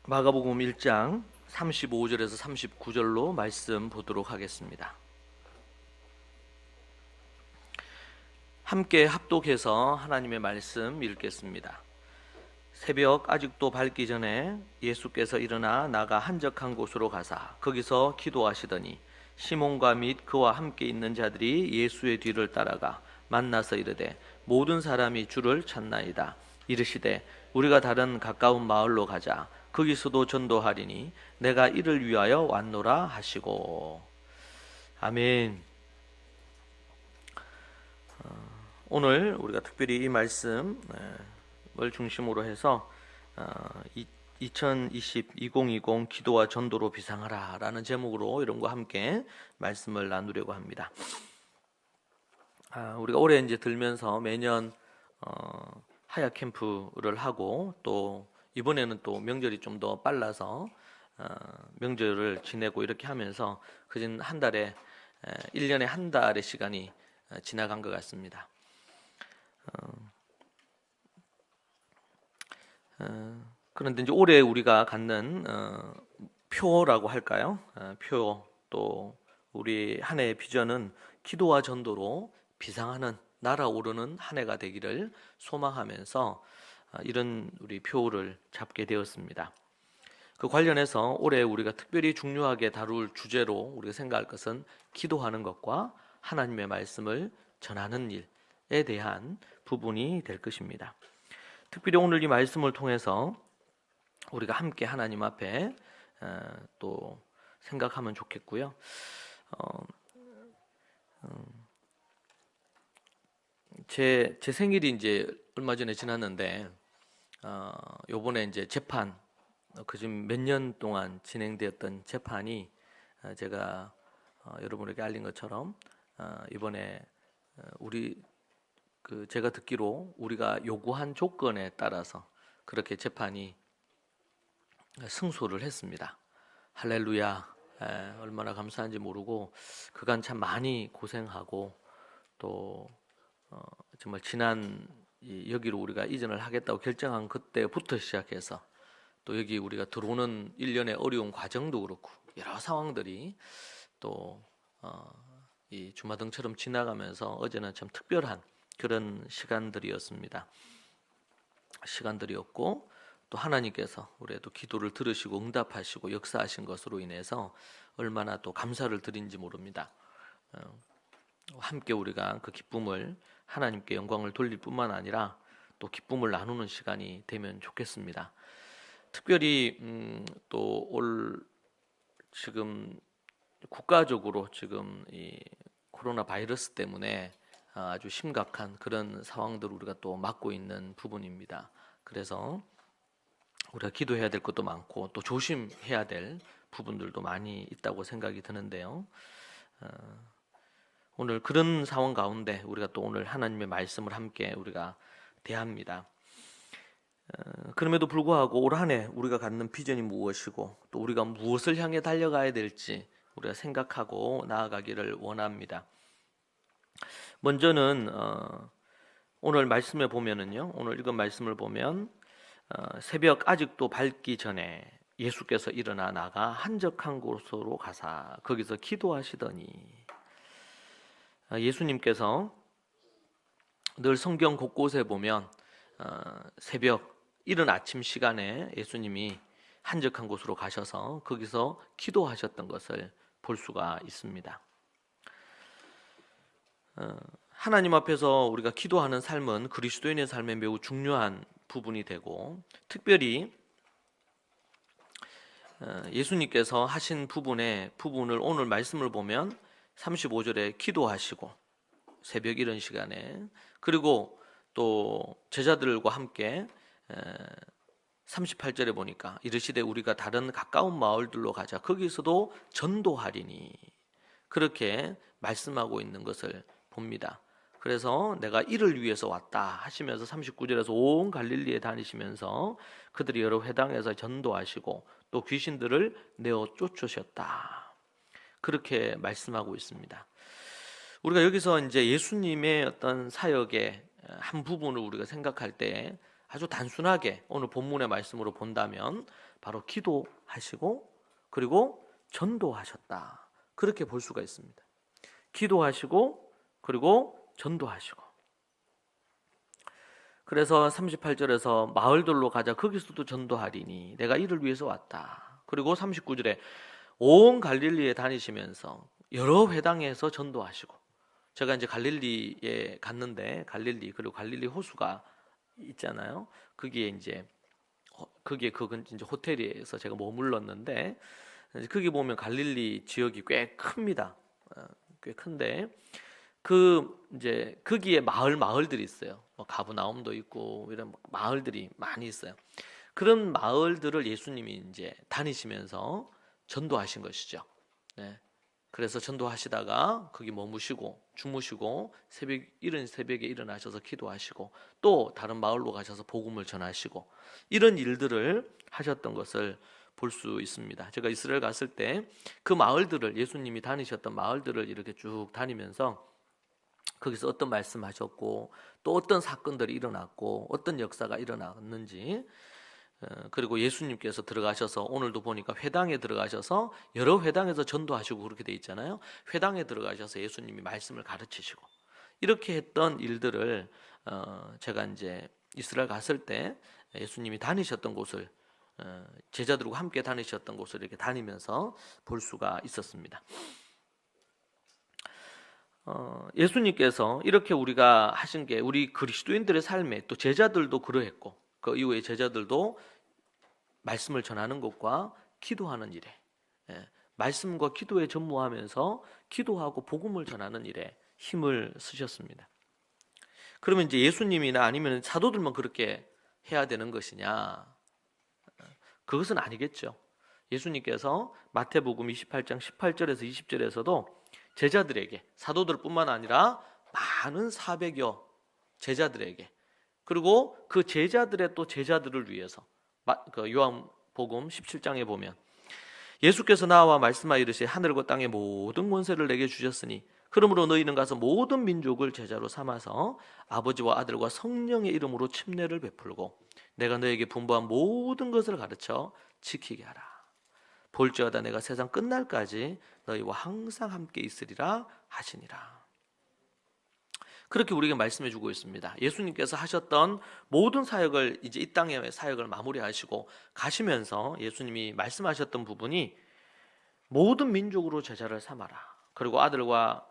마가복음 1장 35절에서 39절로 말씀 보도록 하겠습니다. 함께 합독해서 하나님의 말씀 읽겠습니다. 새벽 아직도 밝기 전에 예수께서 일어나 나가 한적한 곳으로 가사 거기서 기도하시더니 시몬과 및 그와 함께 있는 자들이 예수의 뒤를 따라가 만나서 이르되 모든 사람이 주를 찾나이다. 이르시되 우리가 다른 가까운 마을로 가자. 거기서도 전도하리니 내가 이를 위하여 왔노라 하시고. 아멘. 오늘 우리가 특별히 이 말씀을 중심으로 해서 2020 기도와 전도로 비상하라 라는 제목으로 여러분과 함께 말씀을 나누려고 합니다. 우리가 올해 이제 들면서 매년 하야 캠프를 하고 또 이번에는 또 명절이 좀 더 빨라서 명절을 지내고 이렇게 하면서 그진 한 달에 1년에 한 달의 시간이 지나간 것 같습니다. 그런데 이제 올해 우리가 갖는 표라고 할까요? 표, 또 우리 한 해의 비전은 기도와 전도로 비상하는 날아오르는 한 해가 되기를 소망하면서 이런 우리 표를 잡게 되었습니다. 그 관련해서 올해 우리가 특별히 중요하게 다룰 주제로 우리가 생각할 것은 기도하는 것과 하나님의 말씀을 전하는 일에 대한 부분이 될 것입니다. 특별히 오늘 이 말씀을 통해서 우리가 함께 하나님 앞에 또 생각하면 좋겠고요. 제 생일이 이제 얼마 전에 지났는데 요번에 이제 재판 지금 몇 년 동안 진행되었던 재판이 제가 여러분에게 알린 것처럼 이번에 우리 제가 듣기로 우리가 요구한 조건에 따라서 그렇게 재판이 승소를 했습니다. 할렐루야. 얼마나 감사한지 모르고 그간 참 많이 고생하고 또 정말 지난 여기로 우리가 이전을 하겠다고 결정한 그때부터 시작해서 또 여기 우리가 들어오는 일련의 어려운 과정도 그렇고 여러 상황들이 또 이 주마등처럼 지나가면서 어제는 참 특별한 그런 시간들이었고 또 하나님께서 우리의 또 기도를 들으시고 응답하시고 역사하신 것으로 인해서 얼마나 또 감사를 드린지 모릅니다. 함께 우리가 그 기쁨을 하나님께 영광을 돌릴 뿐만 아니라 또 기쁨을 나누는 시간이 되면 좋겠습니다. 특별히 또 올 지금 국가적으로 지금 이 코로나 바이러스 때문에 아주 심각한 그런 상황들을 우리가 또 맞고 있는 부분입니다. 그래서 우리가 기도해야 될 것도 많고 또 조심해야 될 부분들도 많이 있다고 생각이 드는데요. 오늘 그런 상황 가운데 우리가 또 오늘 하나님의 말씀을 함께 우리가 대합니다. 그럼에도 불구하고 올 한 해 우리가 갖는 비전이 무엇이고 또 우리가 무엇을 향해 달려가야 될지 우리가 생각하고 나아가기를 원합니다. 먼저는 오늘 말씀에 보면은요, 오늘 읽은 말씀을 보면 새벽 아직도 밝기 전에 예수께서 일어나 나가 한적한 곳으로 가사 거기서 기도하시더니 예수님께서 늘 성경 곳곳에 보면 새벽 이른 아침 시간에 예수님이 한적한 곳으로 가셔서 거기서 기도하셨던 것을 볼 수가 있습니다. 하나님 앞에서 우리가 기도하는 삶은 그리스도인의 삶에 매우 중요한 부분이 되고 특별히 예수님께서 하신 부분을 오늘 말씀을 보면 35절에 기도하시고 새벽 이른 시간에 그리고 또 제자들과 함께 38절에 보니까 이르시되 우리가 다른 가까운 마을들로 가자 거기서도 전도하리니 그렇게 말씀하고 있는 것을 봅니다. 그래서 내가 이를 위해서 왔다 하시면서 39절에서 온 갈릴리에 다니시면서 그들이 여러 회당에서 전도하시고 또 귀신들을 내어 쫓으셨다. 그렇게 말씀하고 있습니다. 우리가 여기서 이제 예수님의 어떤 사역의 한 부분을 우리가 생각할 때 아주 단순하게 오늘 본문의 말씀으로 본다면 바로 기도하시고 그리고 전도하셨다. 그렇게 볼 수가 있습니다. 기도하시고 그리고 전도하시고. 그래서 38절에서 마을들로 가자 거기서도 전도하리니 내가 이를 위해서 왔다. 그리고 39절에 온 갈릴리에 다니시면서 여러 회당에서 전도하시고. 제가 이제 갈릴리에 갔는데 갈릴리 그리고 갈릴리 호수가 있잖아요. 거기에 이제 그건 이제 호텔에서 제가 머물렀는데 거기 보면 갈릴리 지역이 꽤 큽니다. 꽤 큰데 이제 거기에 마을들이 있어요. 뭐 가브나움도 있고 이런 마을들이 많이 있어요. 그런 마을들을 예수님이 이제 다니시면서 전도하신 것이죠. 네. 그래서 전도하시다가 거기 머무시고 주무시고 이른 새벽에 일어나셔서 기도하시고 또 다른 마을로 가셔서 복음을 전하시고 이런 일들을 하셨던 것을 볼 수 있습니다. 제가 이스라엘 갔을 때 그 마을들을 예수님이 다니셨던 마을들을 이렇게 쭉 다니면서 거기서 어떤 말씀하셨고 또 어떤 사건들이 일어났고 어떤 역사가 일어났는지 그리고 예수님께서 들어가셔서 오늘도 보니까 회당에 들어가셔서 여러 회당에서 전도하시고 그렇게 돼 있잖아요. 회당에 들어가셔서 예수님이 말씀을 가르치시고 이렇게 했던 일들을 제가 이제 이스라엘 갔을 때 예수님이 다니셨던 곳을 제자들과 함께 다니셨던 곳을 이렇게 다니면서 볼 수가 있었습니다. 예수님께서 이렇게 우리가 하신 게 우리 그리스도인들의 삶에 또 제자들도 그러했고 그 이후에 제자들도 말씀을 전하는 것과 기도하는 일에 말씀과 기도에 전무하면서 기도하고 복음을 전하는 일에 힘을 쓰셨습니다. 그러면 이제 예수님이나 아니면 사도들만 그렇게 해야 되는 것이냐? 그것은 아니겠죠. 예수님께서 마태복음 28장 18절에서 20절에서도 제자들에게 사도들뿐만 아니라 많은 400여 제자들에게 그리고 그 제자들의 또 제자들을 위해서 요한복음 17장에 보면 예수께서 나와 말씀하여 이르시되 하늘과 땅의 모든 권세를 내게 주셨으니 그러므로 너희는 가서 모든 민족을 제자로 삼아서 아버지와 아들과 성령의 이름으로 침례를 베풀고 내가 너에게 분부한 모든 것을 가르쳐 지키게 하라. 볼지어다 내가 세상 끝날까지 너희와 항상 함께 있으리라 하시니라. 그렇게 우리에게 말씀해 주고 있습니다. 예수님께서 하셨던 모든 사역을 이제 이 땅의 사역을 마무리하시고 가시면서 예수님이 말씀하셨던 부분이 모든 민족으로 제자를 삼아라. 그리고 아버지와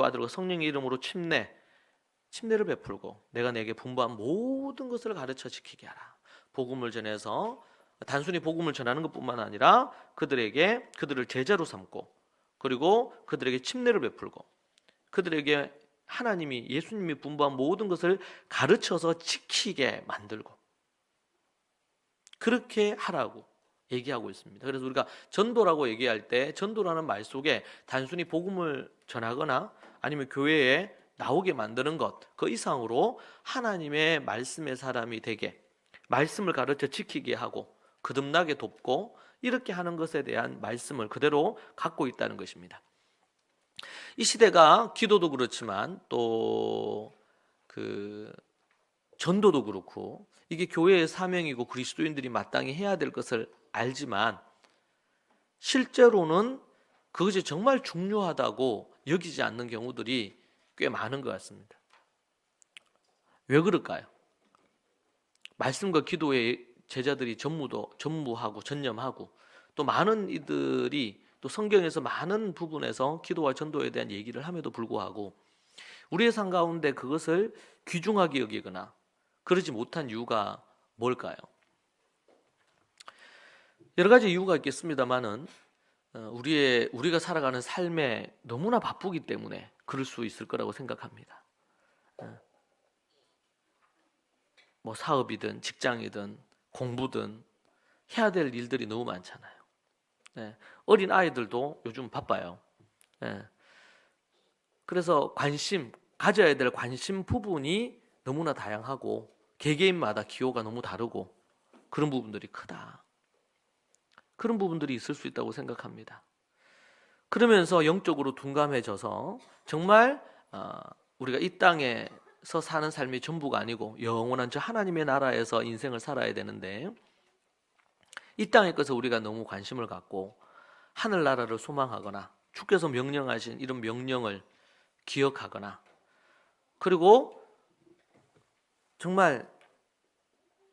아들과 성령의 이름으로 침례를 베풀고 내가 내게 분부한 모든 것을 가르쳐 지키게 하라. 복음을 전해서 단순히 복음을 전하는 것뿐만 아니라 그들을 제자로 삼고 그리고 그들에게 침례를 베풀고 그들에게 예수님이 분부한 모든 것을 가르쳐서 지키게 만들고 그렇게 하라고 얘기하고 있습니다. 그래서 우리가 전도라고 얘기할 때 전도라는 말 속에 단순히 복음을 전하거나 아니면 교회에 나오게 만드는 것 그 이상으로 하나님의 말씀의 사람이 되게 말씀을 가르쳐 지키게 하고 거듭나게 돕고 이렇게 하는 것에 대한 말씀을 그대로 갖고 있다는 것입니다. 이 시대가 기도도 그렇지만 또 전도도 그렇고 이게 교회의 사명이고 그리스도인들이 마땅히 해야 될 것을 알지만 실제로는 그것이 정말 중요하다고 여기지 않는 경우들이 꽤 많은 것 같습니다. 왜 그럴까요? 말씀과 기도에 제자들이 전무하고 전념하고 또 많은 이들이 또 성경에서 많은 부분에서 기도와 전도에 대한 얘기를 함에도 불구하고 우리의 삶 가운데 그것을 귀중하게 여기거나 그러지 못한 이유가 뭘까요? 여러 가지 이유가 있겠습니다만은 우리가 살아가는 삶에 너무나 바쁘기 때문에 그럴 수 있을 거라고 생각합니다. 뭐 사업이든 직장이든 공부든 해야 될 일들이 너무 많잖아요. 어린 아이들도 요즘 바빠요. 그래서 가져야 될 관심 부분이 너무나 다양하고 개개인마다 기호가 너무 다르고 그런 부분들이 크다. 그런 부분들이 있을 수 있다고 생각합니다. 그러면서 영적으로 둔감해져서 정말 우리가 이 땅에서 사는 삶이 전부가 아니고 영원한 저 하나님의 나라에서 인생을 살아야 되는데 이 땅의 것에 우리가 너무 관심을 갖고 하늘나라를 소망하거나 주께서 명령하신 이런 명령을 기억하거나, 그리고 정말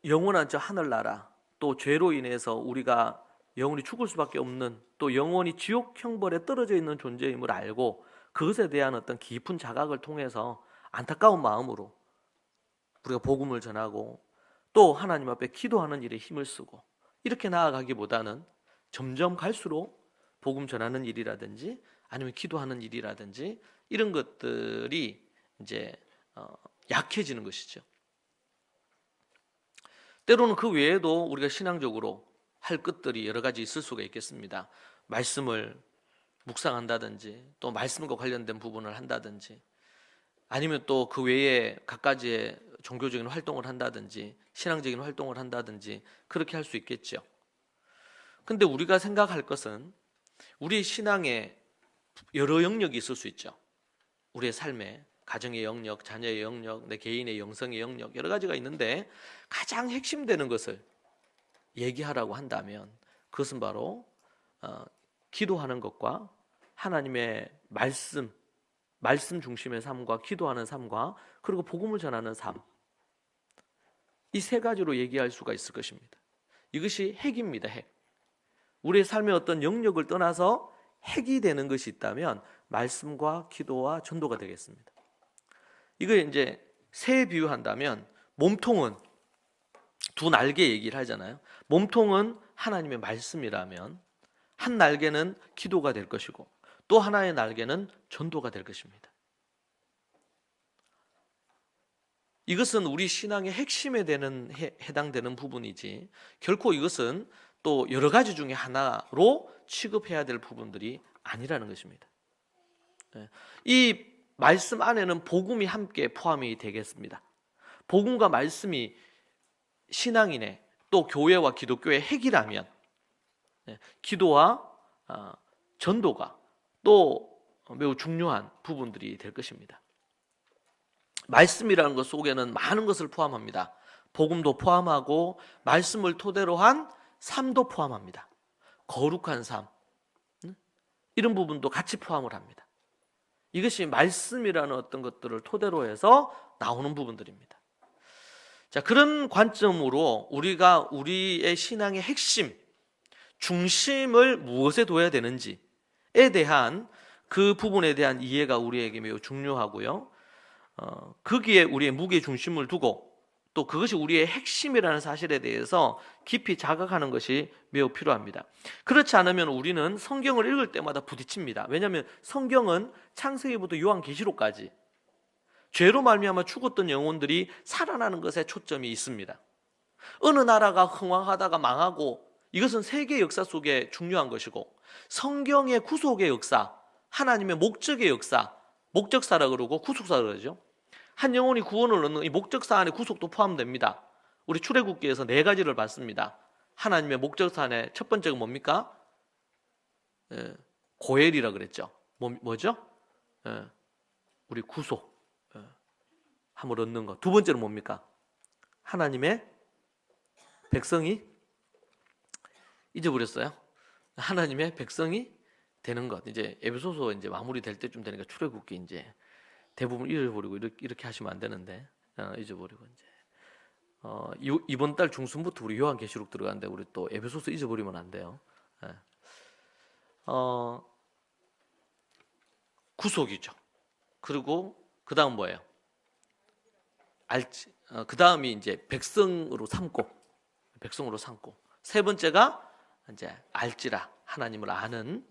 영원한 저 하늘나라, 또 죄로 인해서 우리가 영원히 죽을 수밖에 없는, 또 영원히 지옥 형벌에 떨어져 있는 존재임을 알고 그것에 대한 어떤 깊은 자각을 통해서 안타까운 마음으로 우리가 복음을 전하고 또 하나님 앞에 기도하는 일에 힘을 쓰고 이렇게 나아가기보다는 점점 갈수록 복음 전하는 일이라든지 아니면 기도하는 일이라든지 이런 것들이 이제 약해지는 것이죠. 때로는 그 외에도 우리가 신앙적으로 할 것들이 여러 가지 있을 수가 있겠습니다. 말씀을 묵상한다든지 또 말씀과 관련된 부분을 한다든지 아니면 또 그 외에 갖가지의 종교적인 활동을 한다든지 신앙적인 활동을 한다든지 그렇게 할 수 있겠죠. 근데 우리가 생각할 것은 우리의 신앙에 여러 영역이 있을 수 있죠. 우리의 삶에 가정의 영역, 자녀의 영역, 내 개인의 영성의 영역 여러 가지가 있는데 가장 핵심되는 것을 얘기하라고 한다면 그것은 바로 기도하는 것과 하나님의 말씀 중심의 삶과 기도하는 삶과 그리고 복음을 전하는 삶, 이 세 가지로 얘기할 수가 있을 것입니다. 이것이 핵입니다. 핵. 우리의 삶의 어떤 영역을 떠나서 핵이 되는 것이 있다면 말씀과 기도와 전도가 되겠습니다. 이거 이제 새 비유한다면 몸통은 두 날개 얘기를 하잖아요. 몸통은 하나님의 말씀이라면 한 날개는 기도가 될 것이고 또 하나의 날개는 전도가 될 것입니다. 이것은 우리 신앙의 핵심에 해당되는 부분이지 결코 이것은 또 여러 가지 중에 하나로 취급해야 될 부분들이 아니라는 것입니다. 이 말씀 안에는 복음이 함께 포함이 되겠습니다. 복음과 말씀이 신앙인의 또 교회와 기독교의 핵이라면 기도와 전도가 또 매우 중요한 부분들이 될 것입니다. 말씀이라는 것 속에는 많은 것을 포함합니다. 복음도 포함하고 말씀을 토대로 한 삶도 포함합니다. 거룩한 삶, 이런 부분도 같이 포함을 합니다. 이것이 말씀이라는 어떤 것들을 토대로 해서 나오는 부분들입니다. 자, 그런 관점으로 우리가 우리의 신앙의 핵심, 중심을 무엇에 둬야 되는지에 대한 그 부분에 대한 이해가 우리에게 매우 중요하고요. 거기에 우리의 무게 중심을 두고 또 그것이 우리의 핵심이라는 사실에 대해서 깊이 자각하는 것이 매우 필요합니다. 그렇지 않으면 우리는 성경을 읽을 때마다 부딪힙니다. 왜냐하면 성경은 창세기부터 요한계시록까지 죄로 말미암아 죽었던 영혼들이 살아나는 것에 초점이 있습니다. 어느 나라가 흥왕하다가 망하고 이것은 세계 역사 속에 중요한 것이고 성경의 구속의 역사, 하나님의 목적의 역사, 목적사라 그러고 구속사라 그러죠. 한 영혼이 구원을 얻는 이 목적사 안에 구속도 포함됩니다. 우리 출애굽기에서 4가지를 봤습니다. 하나님의 목적사 안에 첫 번째가 뭡니까? 고엘이라 그랬죠. 뭐죠? 우리 구속, 함을 얻는 것. 두 번째는 뭡니까? 하나님의 백성이 잊어버렸어요. 하나님의 백성이 되는 것. 이제 에베소서 이제 마무리될 때쯤 되니까 출애굽기 이제 대부분 잊어버리고 이렇게 하시면 안 되는데 잊어버리고 이제 이번 달 중순부터 우리 요한계시록 들어가는데 우리 또 에베소서 잊어버리면 안 돼요. 구속이죠. 그리고 그 다음 뭐예요? 그 다음이 이제 백성으로 삼고 세 번째가 이제 알지라 하나님을 아는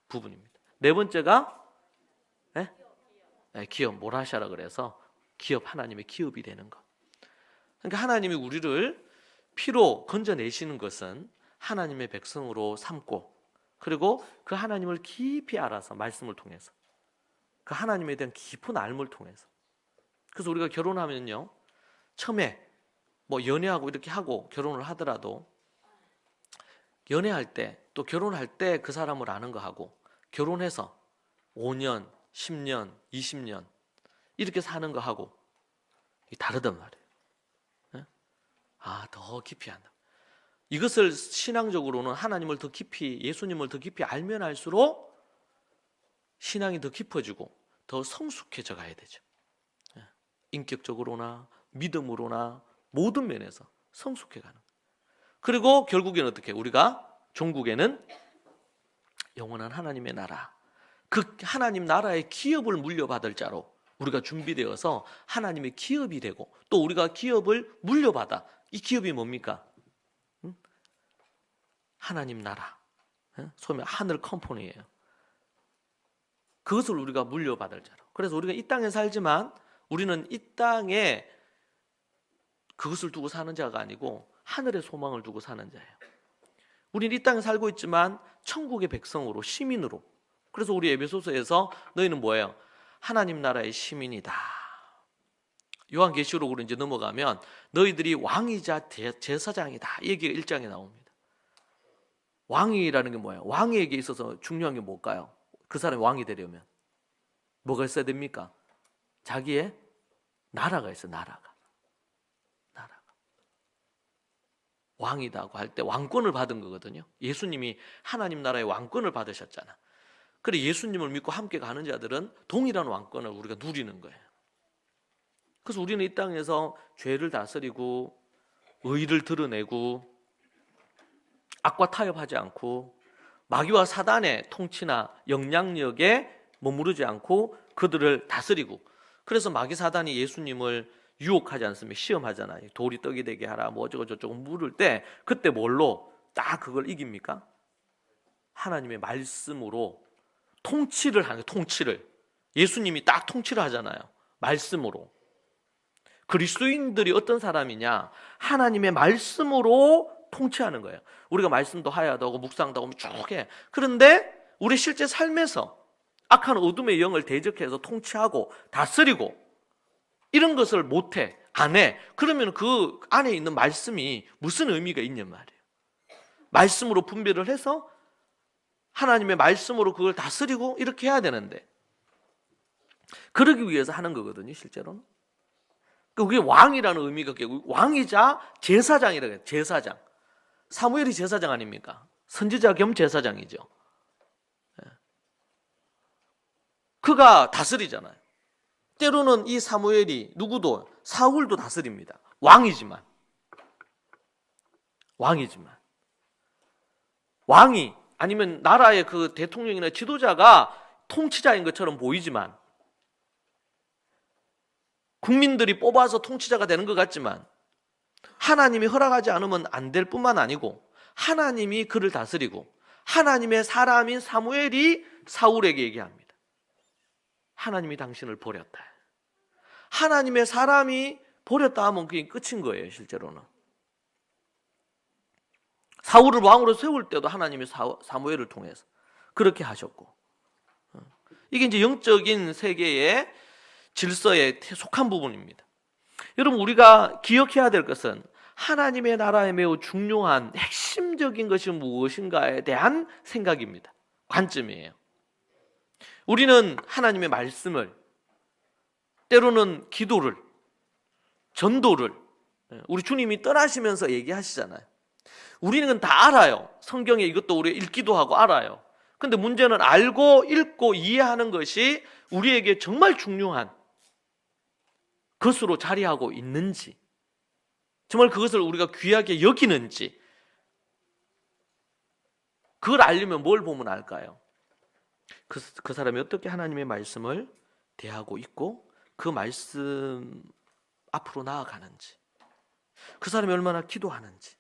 부분입니다. 네 번째가 기업 모라샤라 그래서 기업, 하나님의 기업이 되는 것. 그러니까 하나님이 우리를 피로 건져내시는 것은 하나님의 백성으로 삼고 그리고 그 하나님을 깊이 알아서 말씀을 통해서 그 하나님에 대한 깊은 알을 통해서. 그래서 우리가 결혼하면요 처음에 뭐 연애하고 이렇게 하고 결혼을 하더라도 연애할 때 또 결혼할 때 그 사람을 아는 거 하고 결혼해서 5년, 10년, 20년 이렇게 사는 거 하고 다르단 말이에요. 더 깊이 한다. 이것을 신앙적으로는 하나님을 더 깊이, 예수님을 더 깊이 알면 알수록 신앙이 더 깊어지고 더 성숙해져 가야 되죠. 인격적으로나 믿음으로나 모든 면에서 성숙해 가는. 그리고 결국에는 어떻게? 우리가 종국에는 영원한 하나님의 나라, 그 하나님 나라의 기업을 물려받을 자로 우리가 준비되어서 하나님의 기업이 되고, 또 우리가 기업을 물려받아. 이 기업이 뭡니까? 하나님 나라, 소위 하늘 컴퍼니예요. 그것을 우리가 물려받을 자로. 그래서 우리가 이 땅에 살지만 우리는 이 땅에 그것을 두고 사는 자가 아니고 하늘의 소망을 두고 사는 자예요. 우리는 이 땅에 살고 있지만 천국의 백성으로, 시민으로. 그래서 우리 에베소서에서 너희는 뭐예요? 하나님 나라의 시민이다. 요한계시록으로 이제 넘어가면 너희들이 왕이자 제사장이다. 이 얘기가 1장에 나옵니다. 왕이라는 게 뭐예요? 왕에게 있어서 중요한 게 뭘까요? 그 사람이 왕이 되려면 뭐가 있어야 됩니까? 자기의 나라가 있어요. 나라가. 왕이다고 할 때 왕권을 받은 거거든요. 예수님이 하나님 나라의 왕권을 받으셨잖아. 그래, 예수님을 믿고 함께 가는 자들은 동일한 왕권을 우리가 누리는 거예요. 그래서 우리는 이 땅에서 죄를 다스리고 의를 드러내고 악과 타협하지 않고 마귀와 사단의 통치나 영향력에 머무르지 않고 그들을 다스리고, 그래서 마귀 사단이 예수님을 유혹하지 않습니까? 시험하잖아요. 돌이 떡이 되게 하라, 뭐 어쩌고 저쩌고 물을 때 그때 뭘로 딱 그걸 이깁니까? 하나님의 말씀으로 통치를 하는 거예요. 통치를. 예수님이 딱 통치를 하잖아요. 말씀으로. 그리스도인들이 어떤 사람이냐? 하나님의 말씀으로 통치하는 거예요. 우리가 말씀도 하야도 하고 묵상도 하고 쭉 해. 그런데 우리 실제 삶에서 악한 어둠의 영을 대적해서 통치하고 다스리고 이런 것을 못해, 안 해. 그러면 그 안에 있는 말씀이 무슨 의미가 있냔 말이에요. 말씀으로 분별을 해서 하나님의 말씀으로 그걸 다스리고 이렇게 해야 되는데, 그러기 위해서 하는 거거든요, 실제로는. 그게 왕이라는 의미가 왕이자 제사장이라고 해요. 제사장. 사무엘이 제사장 아닙니까? 선지자 겸 제사장이죠. 그가 다스리잖아요. 때로는 이 사무엘이 누구도, 사울도 다스립니다. 왕이지만 왕이 아니면 나라의 그 대통령이나 지도자가 통치자인 것처럼 보이지만, 국민들이 뽑아서 통치자가 되는 것 같지만 하나님이 허락하지 않으면 안 될 뿐만 아니고 하나님이 그를 다스리고 하나님의 사람인 사무엘이 사울에게 얘기합니다. 하나님이 당신을 버렸다. 하나님의 사람이 버렸다 하면 그게 끝인 거예요, 실제로는. 사울을 왕으로 세울 때도 하나님이 사무엘을 통해서 그렇게 하셨고, 이게 이제 영적인 세계의 질서에 속한 부분입니다. 여러분, 우리가 기억해야 될 것은 하나님의 나라에 매우 중요한 핵심적인 것이 무엇인가에 대한 생각입니다. 관점이에요. 우리는 하나님의 말씀을, 때로는 기도를, 전도를 우리 주님이 떠나시면서 얘기하시잖아요. 우리는 다 알아요. 성경에 이것도 우리 읽기도 하고 알아요. 근데 문제는 알고 읽고 이해하는 것이 우리에게 정말 중요한 것으로 자리하고 있는지, 정말 그것을 우리가 귀하게 여기는지, 그걸 알려면 뭘 보면 알까요? 그 사람이 어떻게 하나님의 말씀을 대하고 있고 그 말씀 앞으로 나아가는지, 그 사람이 얼마나 기도하는지,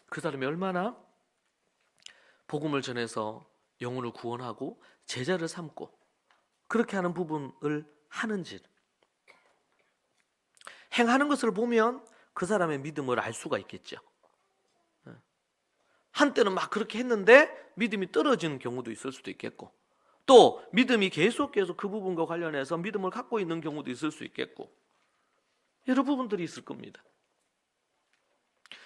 그 사람이 얼마나 복음을 전해서 영혼을 구원하고 제자를 삼고 그렇게 하는 부분을 하는지, 행하는 것을 보면 그 사람의 믿음을 알 수가 있겠죠. 한때는 막 그렇게 했는데 믿음이 떨어지는 경우도 있을 수도 있겠고, 또 믿음이 계속해서 그 부분과 관련해서 믿음을 갖고 있는 경우도 있을 수 있겠고, 여러 부분들이 있을 겁니다.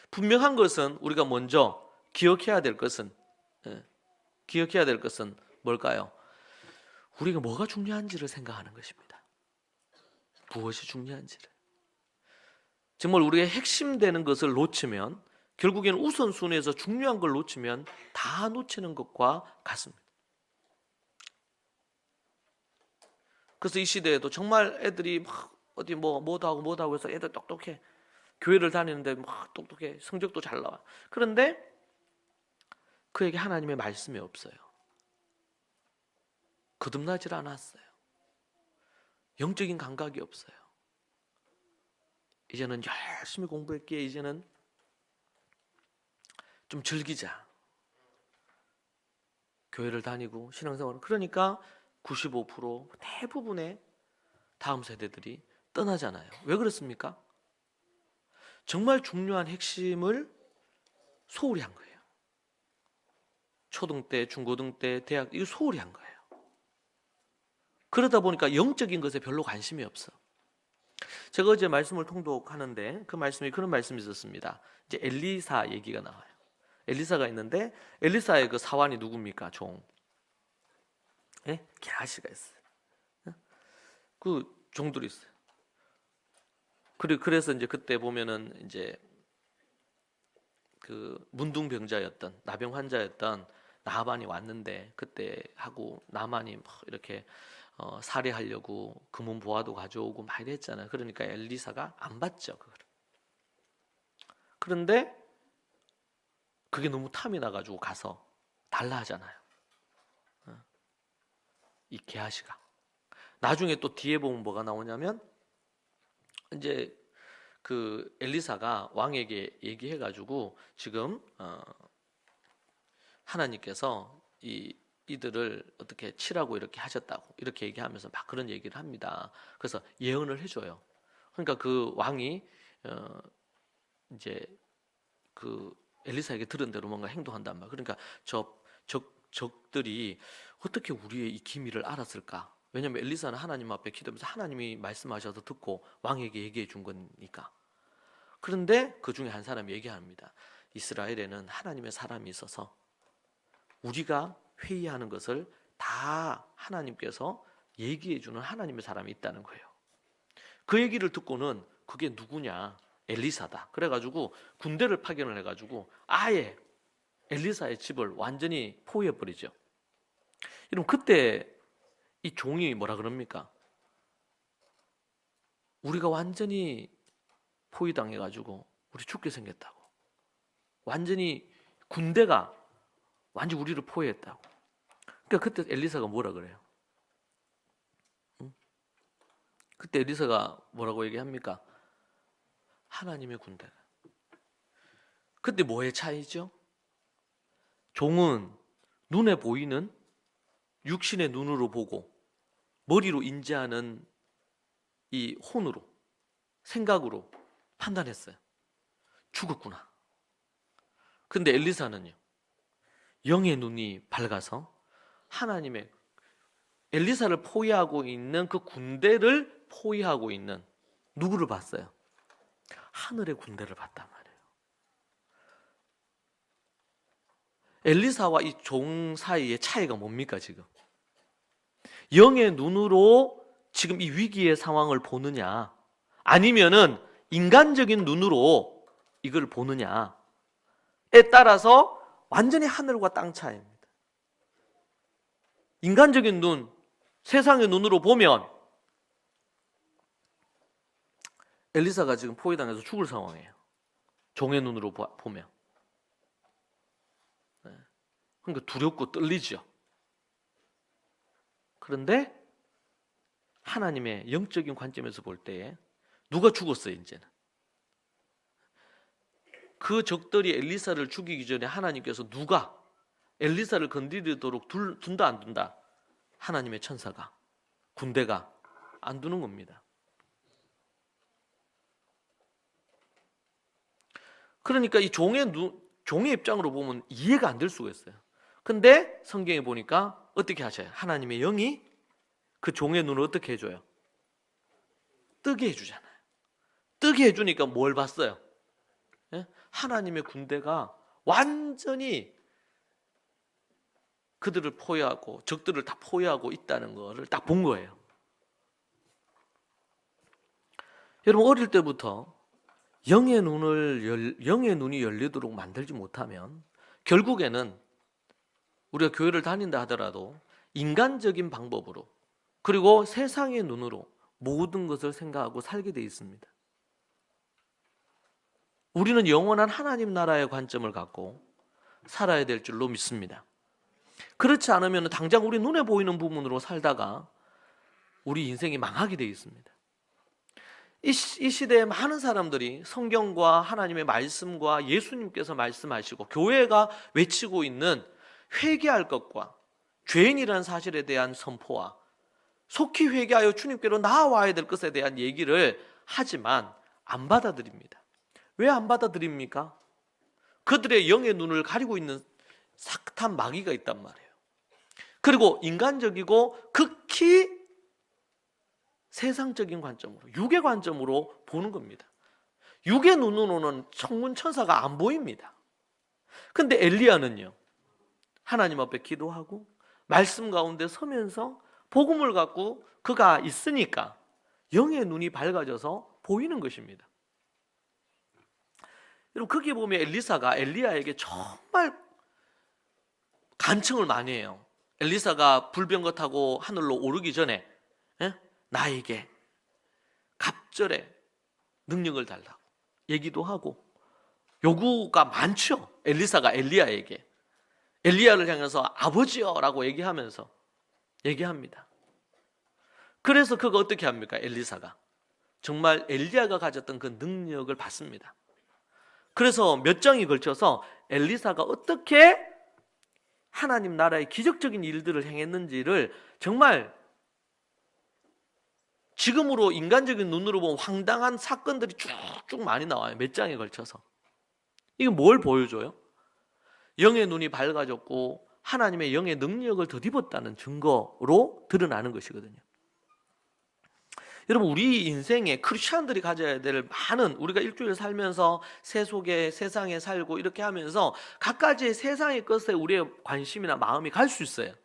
분명한 것은, 우리가 먼저 기억해야 될 것은 뭘까요? 우리가 뭐가 중요한지를 생각하는 것입니다. 무엇이 중요한지를. 정말 우리의 핵심되는 것을 놓치면 결국에는 우선순위에서 중요한 걸 놓치면 다 놓치는 것과 같습니다. 그래서 이 시대에도 정말 애들이 막 어디 뭐도 하고 해서 애들 똑똑해. 교회를 다니는데 막 똑똑해. 성적도 잘 나와. 그런데 그에게 하나님의 말씀이 없어요. 거듭나질 않았어요. 영적인 감각이 없어요. 이제는 열심히 공부했기에 이제는 좀 즐기자. 교회를 다니고 신앙생활을. 그러니까 95% 대부분의 다음 세대들이 떠나잖아요. 왜 그렇습니까? 정말 중요한 핵심을 소홀히 한 거예요. 초등 때, 중고등 때, 대학 이거 소홀히 한 거예요. 그러다 보니까 영적인 것에 별로 관심이 없어. 제가 어제 말씀을 통독하는데 그 말씀이 그런 말씀이 있었습니다. 이제 엘리사 얘기가 나와요. 엘리사가 있는데 엘리사의 그 사환이 누굽니까? 종. 예? 게하시가 있어요. 그 종들이 있어요. 그래서 이제 그때 보면은 이제 그 문둥병자였던 나병 환자였던 나만이 왔는데 그때 하고 나만이 막 이렇게 살해하려고 금은 보화도 가져오고 막 이랬잖아요. 그러니까 엘리사가 안 받죠 그걸. 그런데 그게 너무 탐이 나가지고 가서 달라 하잖아요. 이 게하시가. 나중에 또 뒤에 보면 뭐가 나오냐면 이제 그 엘리사가 왕에게 얘기해가지고 지금 하나님께서 이들을 어떻게 치라고 이렇게 하셨다고 이렇게 얘기하면서 막 그런 얘기를 합니다. 그래서 예언을 해줘요. 그러니까 그 왕이 이제 그 엘리사에게 들은 대로 뭔가 행동한단 말이에요. 그러니까 적들이 어떻게 우리의 이 기밀을 알았을까? 왜냐하면 엘리사는 하나님 앞에 기도하면서 하나님이 말씀하셔서 듣고 왕에게 얘기해 준 거니까. 그런데 그 중에 한 사람이 얘기합니다. 이스라엘에는 하나님의 사람이 있어서 우리가 회의하는 것을 다 하나님께서 얘기해 주는 하나님의 사람이 있다는 거예요. 그 얘기를 듣고는 그게 누구냐? 엘리사다. 그래가지고 군대를 파견을 해가지고 아예 엘리사의 집을 완전히 포위해버리죠. 여러분 그때 이 종이 뭐라 그럽니까? 우리가 완전히 포위당해가지고 우리 죽게 생겼다고. 완전히 군대가 완전히 우리를 포위했다고. 그러니까 그때 엘리사가 뭐라 그래요? 응? 그때 엘리사가 뭐라고 얘기합니까? 하나님의 군대가. 근데 뭐의 차이죠? 종은 눈에 보이는 육신의 눈으로 보고 머리로 인지하는 이 혼으로 생각으로 판단했어요. 죽었구나. 근데 엘리사는요. 영의 눈이 밝아서 하나님의 엘리사를 포위하고 있는 그 군대를 포위하고 있는 누구를 봤어요? 하늘의 군대를 봤단 말이에요. 엘리사와 이 종 사이의 차이가 뭡니까 지금? 영의 눈으로 지금 이 위기의 상황을 보느냐 아니면은 인간적인 눈으로 이걸 보느냐에 따라서 완전히 하늘과 땅 차이입니다. 인간적인 눈, 세상의 눈으로 보면 엘리사가 지금 포위당해서 죽을 상황이에요. 종의 눈으로 보면. 그러니까 두렵고 떨리죠. 그런데 하나님의 영적인 관점에서 볼 때에 누가 죽었어요 이제는. 그 적들이 엘리사를 죽이기 전에 하나님께서 누가 엘리사를 건드리도록 둔다 안 둔다? 하나님의 천사가, 군대가 안 두는 겁니다. 그러니까 이 종의 입장으로 보면 이해가 안 될 수가 있어요. 근데 성경에 보니까 어떻게 하셔요? 하나님의 영이 그 종의 눈을 어떻게 해줘요? 뜨게 해주잖아요. 뜨게 해주니까 뭘 봤어요? 예? 하나님의 군대가 완전히 그들을 포위하고 적들을 다 포위하고 있다는 것을 딱 본 거예요. 여러분 어릴 때부터 영의 눈이 열리도록 만들지 못하면 결국에는 우리가 교회를 다닌다 하더라도 인간적인 방법으로 그리고 세상의 눈으로 모든 것을 생각하고 살게 돼 있습니다. 우리는 영원한 하나님 나라의 관점을 갖고 살아야 될 줄로 믿습니다. 그렇지 않으면 당장 우리 눈에 보이는 부분으로 살다가 우리 인생이 망하게 돼 있습니다. 이 시대에 많은 사람들이 성경과 하나님의 말씀과 예수님께서 말씀하시고 교회가 외치고 있는 회개할 것과 죄인이라는 사실에 대한 선포와 속히 회개하여 주님께로 나아와야 될 것에 대한 얘기를 하지만 안 받아들입니다. 왜 안 받아들입니까? 그들의 영의 눈을 가리고 있는 삭탄 마귀가 있단 말이에요. 그리고 인간적이고 극히 세상적인 관점으로, 육의 관점으로 보는 겁니다. 육의 눈으로는 천군 천사가 안 보입니다. 근데 엘리야는요, 하나님 앞에 기도하고 말씀 가운데 서면서 복음을 갖고 그가 있으니까 영의 눈이 밝아져서 보이는 것입니다. 여러분, 거기에 보면 엘리사가 엘리야에게 정말 간청을 많이 해요. 엘리사가 불병거 타고 하늘로 오르기 전에 나에게 갑절에 능력을 달라고 얘기도 하고 요구가 많죠. 엘리사가 엘리야에게 엘리야를 향해서 아버지요 라고 얘기합니다. 그래서 그가 어떻게 합니까? 엘리사가 정말 엘리야가 가졌던 그 능력을 받습니다. 그래서 몇 장이 걸쳐서 엘리사가 어떻게 하나님 나라의 기적적인 일들을 행했는지를 정말 지금으로 인간적인 눈으로 보면 황당한 사건들이 쭉쭉 많이 나와요. 몇 장에 걸쳐서. 이게 뭘 보여줘요? 영의 눈이 밝아졌고 하나님의 영의 능력을 덧입었다는 증거로 드러나는 것이거든요. 여러분, 우리 인생에 크리스천들이 가져야 될 많은, 우리가 일주일 살면서 세상에 살고 이렇게 하면서 각가지의 세상의 것에 우리의 관심이나 마음이 갈 수 있어요.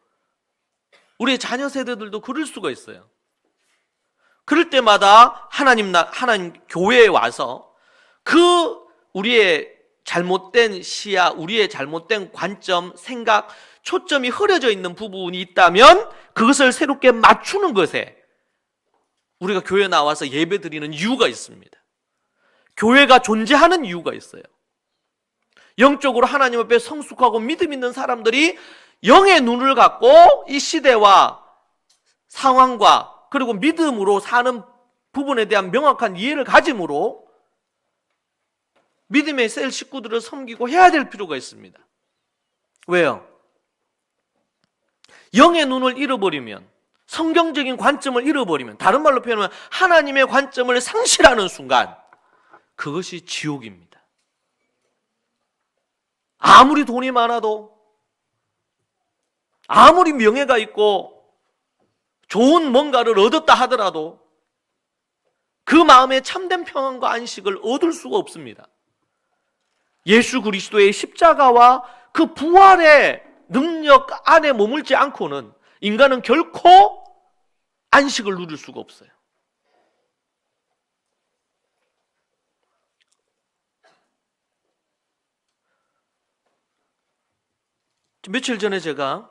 우리의 자녀 세대들도 그럴 수가 있어요. 그럴 때마다 하나님 교회에 와서 우리의 잘못된 시야, 우리의 잘못된 관점, 생각, 초점이 흐려져 있는 부분이 있다면 그것을 새롭게 맞추는 것에 우리가 교회에 나와서 예배 드리는 이유가 있습니다. 교회가 존재하는 이유가 있어요. 영적으로 하나님 앞에 성숙하고 믿음 있는 사람들이 영의 눈을 갖고 이 시대와 상황과 그리고 믿음으로 사는 부분에 대한 명확한 이해를 가짐으로 믿음의 셀 식구들을 섬기고 해야 될 필요가 있습니다. 왜요? 영의 눈을 잃어버리면, 성경적인 관점을 잃어버리면, 다른 말로 표현하면 하나님의 관점을 상실하는 순간 그것이 지옥입니다. 아무리 돈이 많아도, 아무리 명예가 있고 좋은 뭔가를 얻었다 하더라도 그 마음에 참된 평안과 안식을 얻을 수가 없습니다. 예수 그리스도의 십자가와 그 부활의 능력 안에 머물지 않고는 인간은 결코 안식을 누릴 수가 없어요. 며칠 전에 제가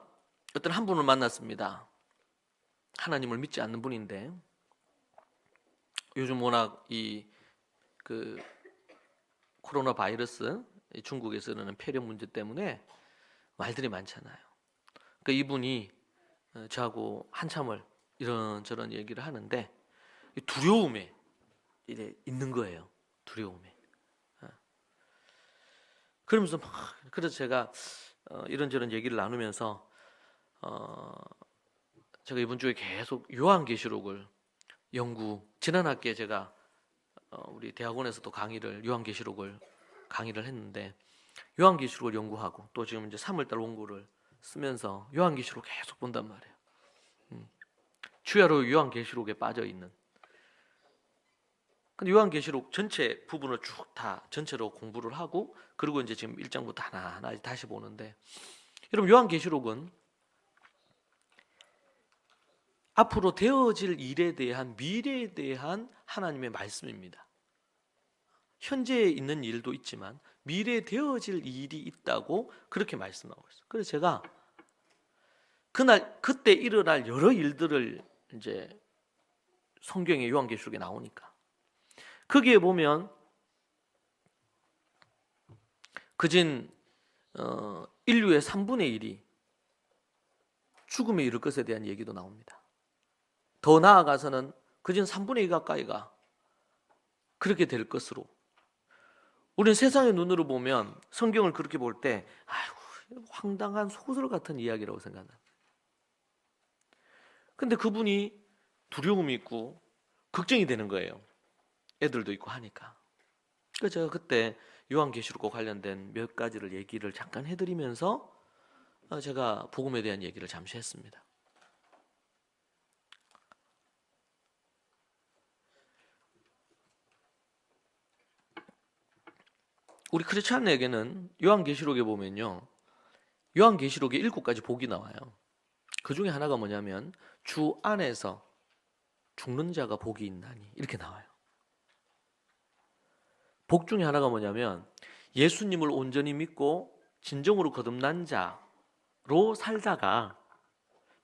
어떤 한 분을 만났습니다. 하나님을 믿지 않는 분인데 요즘 워낙 코로나 바이러스, 중국에서 일어나는 폐렴 문제 때문에 말들이 많잖아요. 그러니까 이분이 저하고 한참을 이런저런 얘기를 하는데 두려움에 있는 거예요. 두려움에. 그러면서 그래서 제가 이런저런 얘기를 나누면서 제가 이번 주에 계속 요한계시록을 지난 학기에 제가 우리 대학원에서도 요한계시록을 강의를 했는데 요한계시록을 연구하고 또 지금 이제 3월달 원고를 쓰면서 요한계시록 계속 본단 말이에요. 주야로 요한계시록에 빠져 있는. 근데 요한계시록 전체 부분을 쭉 다 전체로 공부를 하고 그리고 이제 지금 1장부터 하나하나 다시 보는데, 여러분, 요한계시록은 앞으로 되어질 일에 대한, 미래에 대한 하나님의 말씀입니다. 현재에 있는 일도 있지만 미래에 되어질 일이 있다고 그렇게 말씀하고 있어요. 그래서 제가 그때 일어날 여러 일들을 이제 성경의 요한계시록에 나오니까 거기에 보면 그진 인류의 3분의 1이 죽음에 이를 것에 대한 얘기도 나옵니다. 더 나아가서는 그진 3분의 2 가까이가 그렇게 될 것으로, 우리는 세상의 눈으로 보면 성경을 그렇게 볼 때 아이고 황당한 소설 같은 이야기라고 생각합니다. 근데 그분이 두려움이 있고 걱정이 되는 거예요. 애들도 있고 하니까. 그래서 제가 그때 요한계시록과 관련된 몇 가지를 얘기를 잠깐 해드리면서 제가 복음에 대한 얘기를 잠시 했습니다. 우리 크리스찬에게는 요한계시록에 보면요, 요한계시록에 7가지 복이 나와요. 그 중에 하나가 뭐냐면 주 안에서 죽는 자가 복이 있나니, 이렇게 나와요. 복 중에 하나가 뭐냐면 예수님을 온전히 믿고 진정으로 거듭난 자로 살다가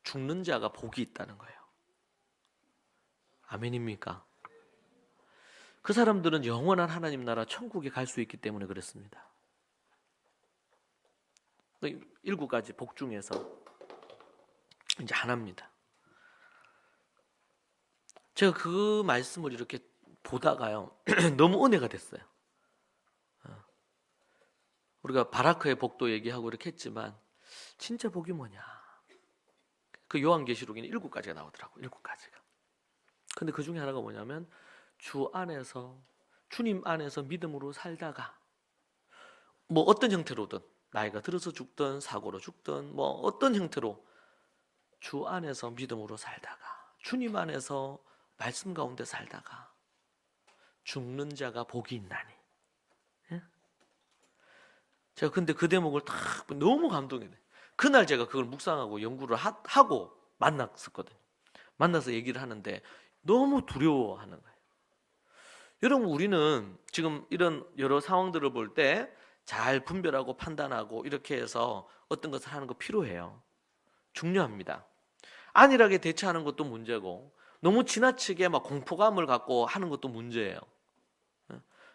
죽는 자가 복이 있다는 거예요. 아멘입니까? 그 사람들은 영원한 하나님 나라 천국에 갈 수 있기 때문에 그렇습니다. 7가지 복 중에서 이제 하나입니다. 제가 그 말씀을 이렇게 보다가요 너무 은혜가 됐어요. 우리가 바라크의 복도 얘기하고 이렇게 했지만 진짜 복이 뭐냐, 그 요한계시록에는 7가지가 나오더라고요. 7가지가. 근데 그 중에 하나가 뭐냐면 주 안에서, 주님 안에서 믿음으로 살다가 뭐 어떤 형태로든, 나이가 들어서 죽든 사고로 죽든 뭐 어떤 형태로 주 안에서 믿음으로 살다가, 주님 안에서 말씀 가운데 살다가 죽는 자가 복이 있나니. 예? 제가 근데 그 대목을 딱 너무 감동이 돼. 그날 제가 그걸 묵상하고 연구를 하고 만났었거든요. 만나서 얘기를 하는데 너무 두려워하는 거예요. 여러분, 우리는 지금 이런 여러 상황들을 볼 때 잘 분별하고 판단하고 이렇게 해서 어떤 것을 하는 거 필요해요. 중요합니다. 안일하게 대처하는 것도 문제고 너무 지나치게 막 공포감을 갖고 하는 것도 문제예요.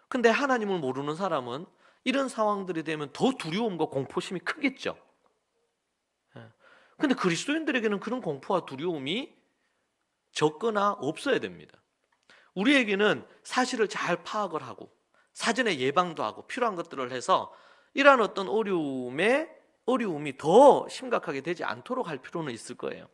근데 하나님을 모르는 사람은 이런 상황들이 되면 더 두려움과 공포심이 크겠죠. 근데 그리스도인들에게는 그런 공포와 두려움이 적거나 없어야 됩니다. 우리에게는 사실을 잘 파악을 하고 사전에 예방도 하고 필요한 것들을 해서 이러한 어떤 어려움이 더 심각하게 되지 않도록 할 필요는 있을 거예요.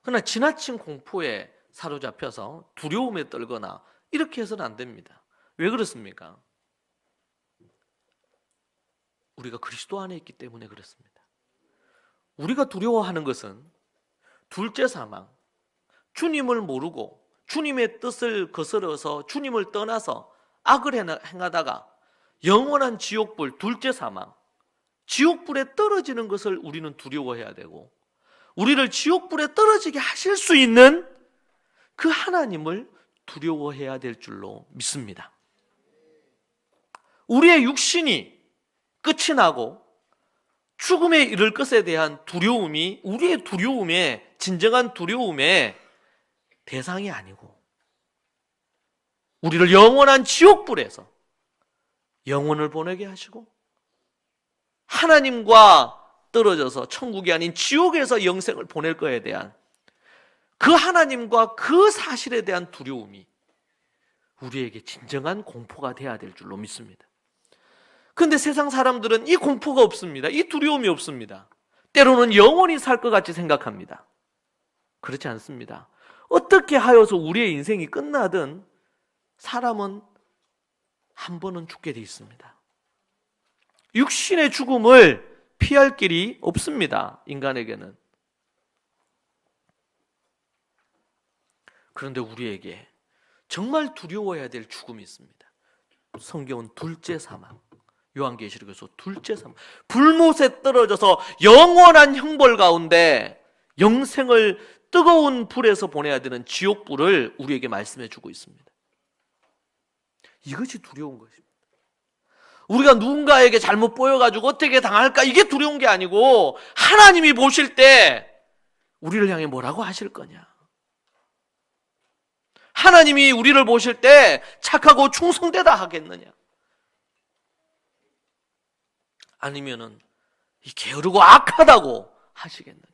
그러나 지나친 공포에 사로잡혀서 두려움에 떨거나 이렇게 해서는 안 됩니다. 왜 그렇습니까? 우리가 그리스도 안에 있기 때문에 그렇습니다. 우리가 두려워하는 것은 둘째 사망, 주님을 모르고 주님의 뜻을 거스러서 주님을 떠나서 악을 행하다가 영원한 지옥불, 둘째 사망, 지옥불에 떨어지는 것을 우리는 두려워해야 되고, 우리를 지옥불에 떨어지게 하실 수 있는 그 하나님을 두려워해야 될 줄로 믿습니다. 우리의 육신이 끝이 나고 죽음에 이를 것에 대한 두려움이 우리의 두려움의 진정한 두려움의 대상이 아니고, 우리를 영원한 지옥불에서 영혼을 보내게 하시고 하나님과 떨어져서 천국이 아닌 지옥에서 영생을 보낼 거에 대한 그 하나님과 그 사실에 대한 두려움이 우리에게 진정한 공포가 돼야 될 줄로 믿습니다. 그런데 세상 사람들은 이 공포가 없습니다. 이 두려움이 없습니다. 때로는 영원히 살 것 같이 생각합니다. 그렇지 않습니다. 어떻게 하여서 우리의 인생이 끝나든 사람은 한 번은 죽게 돼 있습니다. 육신의 죽음을 피할 길이 없습니다. 인간에게는. 그런데 우리에게 정말 두려워해야 될 죽음이 있습니다. 성경은 둘째 사망, 요한계시록에서 둘째 사망, 불못에 떨어져서 영원한 형벌 가운데 영생을 뜨거운 불에서 보내야 되는 지옥불을 우리에게 말씀해 주고 있습니다. 이것이 두려운 것입니다. 우리가 누군가에게 잘못 보여가지고 어떻게 당할까 이게 두려운 게 아니고 하나님이 보실 때 우리를 향해 뭐라고 하실 거냐. 하나님이 우리를 보실 때 착하고 충성되다 하겠느냐. 아니면은 이 게으르고 악하다고 하시겠느냐.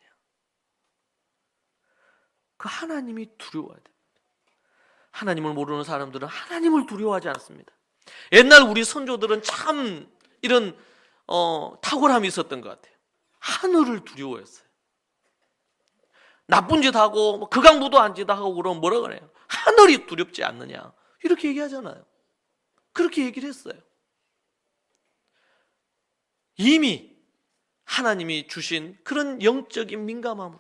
그 하나님이 두려워야 됩니다. 하나님을 모르는 사람들은 하나님을 두려워하지 않습니다. 옛날 우리 선조들은 참 이런 탁월함이 있었던 것 같아요. 하늘을 두려워했어요. 나쁜 짓 하고 극악무도한 짓 하고 그러면 뭐라 그래요? 하늘이 두렵지 않느냐 이렇게 얘기하잖아요. 그렇게 얘기를 했어요. 이미 하나님이 주신 그런 영적인 민감함으로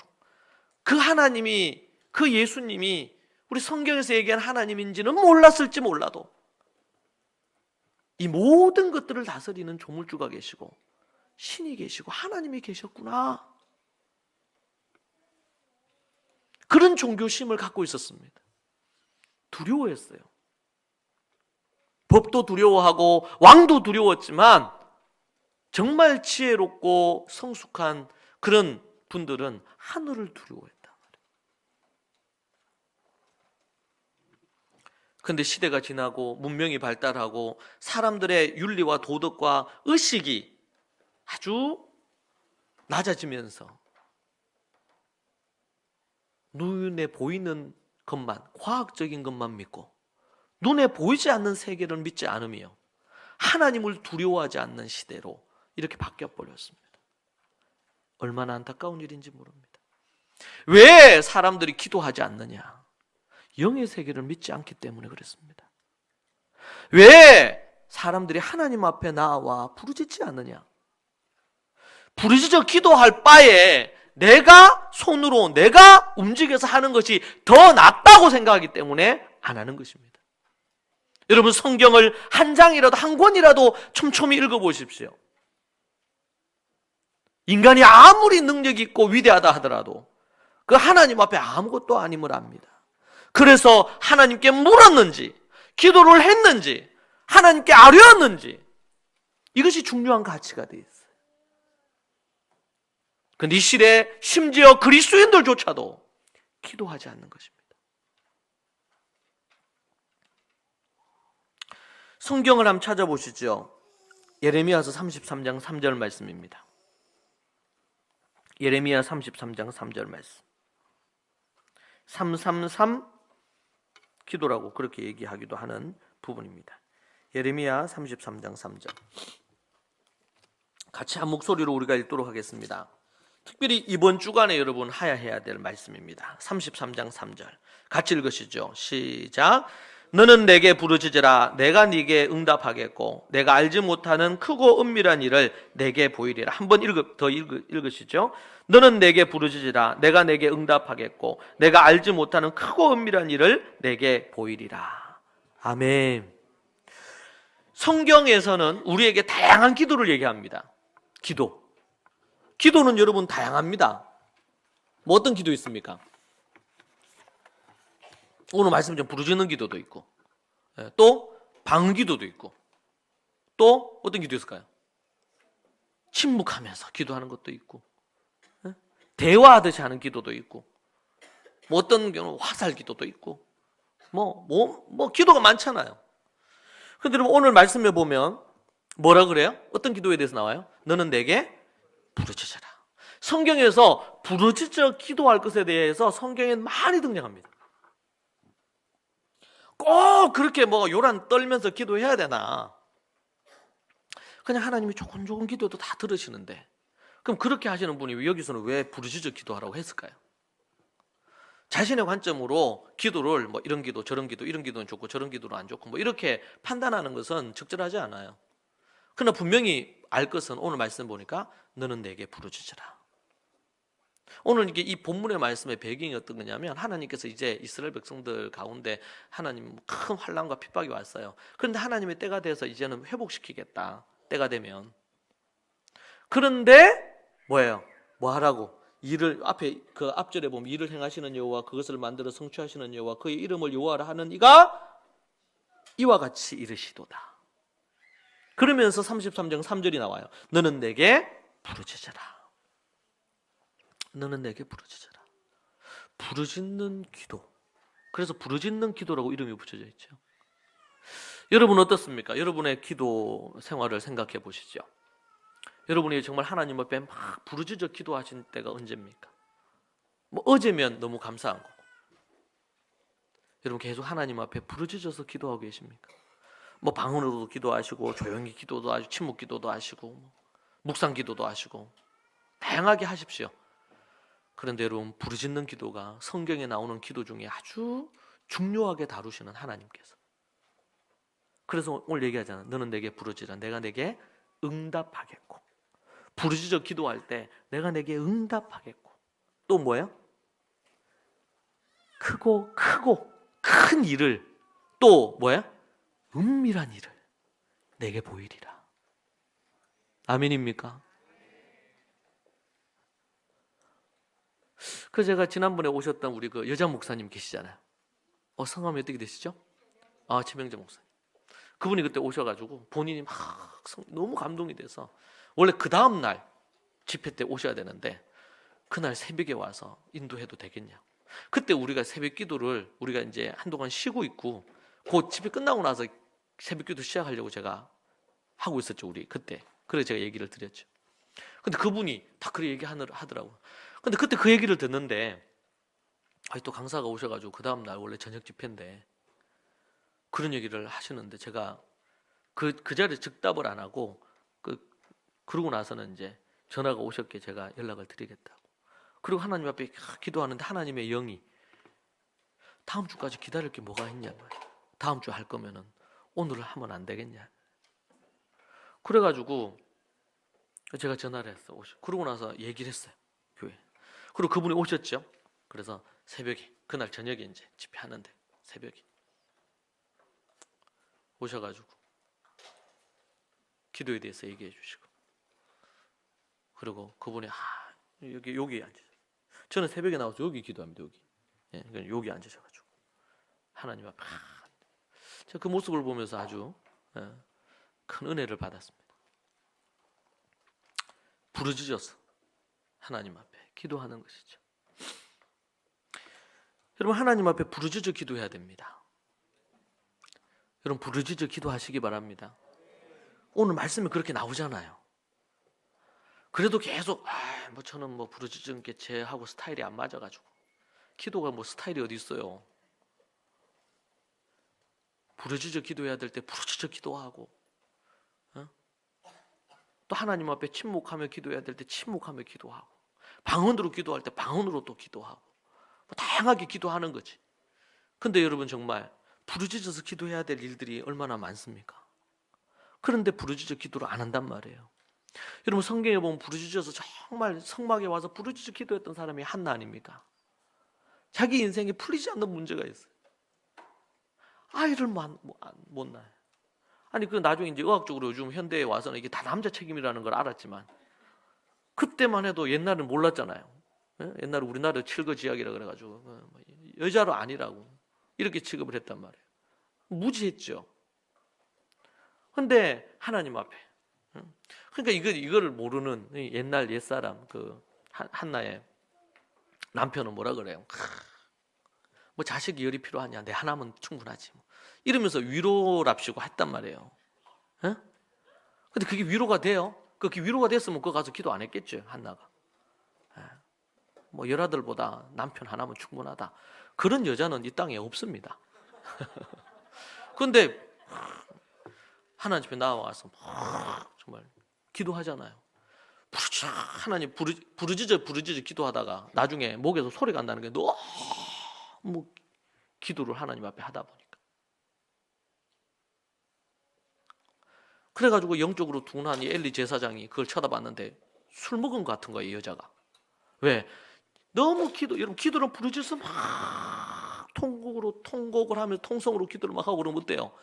그 하나님이 그 예수님이 우리 성경에서 얘기한 하나님인지는 몰랐을지 몰라도 이 모든 것들을 다스리는 조물주가 계시고 신이 계시고 하나님이 계셨구나. 그런 종교심을 갖고 있었습니다. 두려워했어요. 법도 두려워하고 왕도 두려웠지만 정말 지혜롭고 성숙한 그런 분들은 하늘을 두려워했다. 그런데 시대가 지나고 문명이 발달하고 사람들의 윤리와 도덕과 의식이 아주 낮아지면서 눈에 보이는 것만, 과학적인 것만 믿고 눈에 보이지 않는 세계를 믿지 않으며 하나님을 두려워하지 않는 시대로 이렇게 바뀌어버렸습니다. 얼마나 안타까운 일인지 모릅니다. 왜 사람들이 기도하지 않느냐? 영의 세계를 믿지 않기 때문에 그렇습니다. 왜 사람들이 하나님 앞에 나와 부르짖지 않느냐? 부르짖어 기도할 바에 내가 손으로 내가 움직여서 하는 것이 더 낫다고 생각하기 때문에 안 하는 것입니다. 여러분 성경을 한 장이라도 한 권이라도 촘촘히 읽어보십시오. 인간이 아무리 능력 있고 위대하다 하더라도 그 하나님 앞에 아무것도 아님을 압니다. 그래서 하나님께 물었는지 기도를 했는지 하나님께 아뢰었는지 이것이 중요한 가치가 되어 있어요. 그런데 이 시대에 심지어 그리스도인들조차도 기도하지 않는 것입니다. 성경을 한번 찾아보시죠. 예레미야서 33장 3절 말씀입니다. 예레미야 33장 3절 말씀. 333 기도라고 그렇게 얘기하기도 하는 부분입니다. 예레미야 33장 3절. 같이 한 목소리로 우리가 읽도록 하겠습니다. 특별히 이번 주간에 여러분 하야해야 될 말씀입니다. 33장 3절. 같이 읽으시죠. 시작. 너는 내게 부르짖으라. 내가 네게 응답하겠고 내가 알지 못하는 크고 은밀한 일을 내게 보이리라. 한번 더 읽으시죠. 너는 내게 부르짖으라. 내가 내게 응답하겠고 내가 알지 못하는 크고 은밀한 일을 내게 보이리라. 아멘. 성경에서는 우리에게 다양한 기도를 얘기합니다. 기도는 여러분 다양합니다. 뭐 어떤 기도 있습니까? 오늘 말씀처럼 부르짖는 기도도 있고 또 방언 기도도 있고 또 어떤 기도 있을까요? 침묵하면서 기도하는 것도 있고 대화하듯이 하는 기도도 있고 뭐 어떤 경우는 화살 기도도 있고 뭐 기도가 많잖아요. 그런데 여러분 오늘 말씀에 보면 뭐라 그래요? 어떤 기도에 대해서 나와요? 너는 내게 부르짖어라. 성경에서 부르짖어 기도할 것에 대해서 성경에 많이 등장합니다. 꼭 그렇게 요란 떨면서 기도해야 되나? 그냥 하나님이 조금 기도도 다 들으시는데 그럼 그렇게 하시는 분이 여기서는 왜 부르짖어 기도하라고 했을까요? 자신의 관점으로 기도를 이런 기도 저런 기도 이런 기도는 좋고 저런 기도는 안 좋고 이렇게 판단하는 것은 적절하지 않아요. 그러나 분명히 알 것은 오늘 말씀 보니까 너는 내게 부르짖으라. 오늘 이게 이 본문의 말씀의 배경이 어떤 거냐면 하나님께서 이제 이스라엘 백성들 가운데 하나님 큰 환난과 핍박이 왔어요. 그런데 하나님의 때가 돼서 이제는 회복시키겠다. 때가 되면. 그런데 뭐예요? 뭐 하라고? 일을 앞에 그 앞절에 보면 일을 행하시는 여호와 그것을 만들어 성취하시는 여호와 그의 이름을 여호와라 하는 이가 이와 같이 이르시도다. 그러면서 33장 3절이 나와요. 너는 내게 부르짖어라. 너는 내게 부르짖어라. 부르짖는 기도. 그래서 부르짖는 기도라고 이름이 붙여져 있죠. 여러분 어떻습니까? 여러분의 기도 생활을 생각해 보시죠. 여러분이 정말 하나님 앞에 막 부르짖어 기도하신 때가 언제입니까? 뭐 어제면 너무 감사한 거고. 여러분 계속 하나님 앞에 부르짖어서 기도하고 계십니까? 뭐 방언으로도 기도하시고 조용히 기도도 하시고 침묵 기도도 하시고 묵상 기도도 하시고 다양하게 하십시오. 그런데 여러분 부르짖는 기도가 성경에 나오는 기도 중에 아주 중요하게 다루시는 하나님께서. 그래서 오늘 얘기하잖아. 너는 내게 부르짖으라. 내가 내게 응답하겠고. 부르짖어 기도할 때 내가 내게 응답하겠고. 또 뭐예요? 크고 큰 일을 또 뭐야? 은밀한 일을 내게 보이리라. 아멘입니까? 그 제가 지난번에 오셨던 우리 그 여자 목사님 계시잖아요. 성함이 어떻게 되시죠? 최명재 목사님. 그분이 그때 오셔가지고 본인이 막 너무 감동이 돼서 원래 그 다음 날 집회 때 오셔야 되는데 그날 새벽에 와서 인도해도 되겠냐. 그때 우리가 새벽 기도를 우리가 이제 한동안 쉬고 있고 그 집회 끝나고 나서 새벽 기도 시작하려고 제가 하고 있었죠. 우리 그때. 그래서 제가 얘기를 드렸죠. 근데 그분이 다 그렇게 얘기하더라고요. 근데 그때 그 얘기를 듣는데 또 강사가 오셔가지고 그 다음 날 원래 저녁 집회인데 그런 얘기를 하시는데 제가 그 자리에 즉답을 안 하고 그러고 나서는 이제 전화가 오셨기에 제가 연락을 드리겠다고. 그리고 하나님 앞에 기도하는데 하나님의 영이 다음 주까지 기다릴 게 뭐가 있냐 말이야. 다음 주 할 거면은 오늘 하면 안 되겠냐. 그래가지고 제가 전화를 했어. 그러고 나서 얘기를 했어요. 교회. 그리고 그분이 오셨죠. 그래서 새벽에 그날 저녁에 이제 집회하는데 새벽에 오셔가지고 기도에 대해서 얘기해 주시고 그리고 그분이 여기 앉으세요. 저는 새벽에 나와서 여기 기도합니다. 여기 앉으셔가지고 하나님 앞에 제가 그 모습을 보면서 아주 큰 은혜를 받았습니다. 부르짖어서 하나님 앞에 기도하는 것이죠. 여러분 하나님 앞에 부르짖어 기도해야 됩니다. 여러분 부르짖어 기도하시기 바랍니다. 오늘 말씀이 그렇게 나오잖아요. 그래도 계속 저는 부르짖은 게 제하고 스타일이 안 맞아가지고 기도가 스타일이 어디 있어요. 부르짖어 기도해야 될 때 부르짖어 기도하고 또 하나님 앞에 침묵하며 기도해야 될 때 침묵하며 기도하고 방언으로 기도할 때 방언으로 또 기도하고 다양하게 기도하는 거지. 근데 여러분 정말 부르짖어서 기도해야 될 일들이 얼마나 많습니까? 그런데 부르짖어 기도를 안 한단 말이에요. 여러분 성경에 보면 부르짖어서 정말 성막에 와서 부르짖어 기도했던 사람이 한나 아닙니까? 자기 인생에 풀리지 않는 문제가 있어요. 아이를 못 낳아요. 아니 그 나중에 이제 의학적으로 요즘 현대에 와서는 이게 다 남자 책임이라는 걸 알았지만 그때만 해도 옛날은 몰랐잖아요. 옛날에 우리나라 칠거지약이라 그래가지고 여자로 아니라고 이렇게 취급을 했단 말이에요. 무지했죠. 근데 하나님 앞에 그러니까 이거를 모르는 옛날 옛사람 한나의 남편은 뭐라 그래요? 자식이 열이 필요하냐? 내 하나면 충분하지. 이러면서 위로랍시고 했단 말이에요. 근데 그게 위로가 돼요? 그게 위로가 됐으면 그거 가서 기도 안 했겠죠, 한나가. 열아들보다 남편 하나면 충분하다. 그런 여자는 이 땅에 없습니다. 근데 하나님 앞에 나와서 정말 기도하잖아요. 하나님 부르짖어 기도하다가 나중에 목에서 소리가 안 나는 게 너무 기도를 하나님 앞에 하다 보니까. 그래가지고 영적으로 둔한 이 엘리 제사장이 그걸 쳐다봤는데 술 먹은 것 같은 거예요, 이 여자가. 왜? 너무 여러분 기도를 부르짖어서 막 통곡을 하면서 통성으로 기도를 막 하고 그러면 어때요?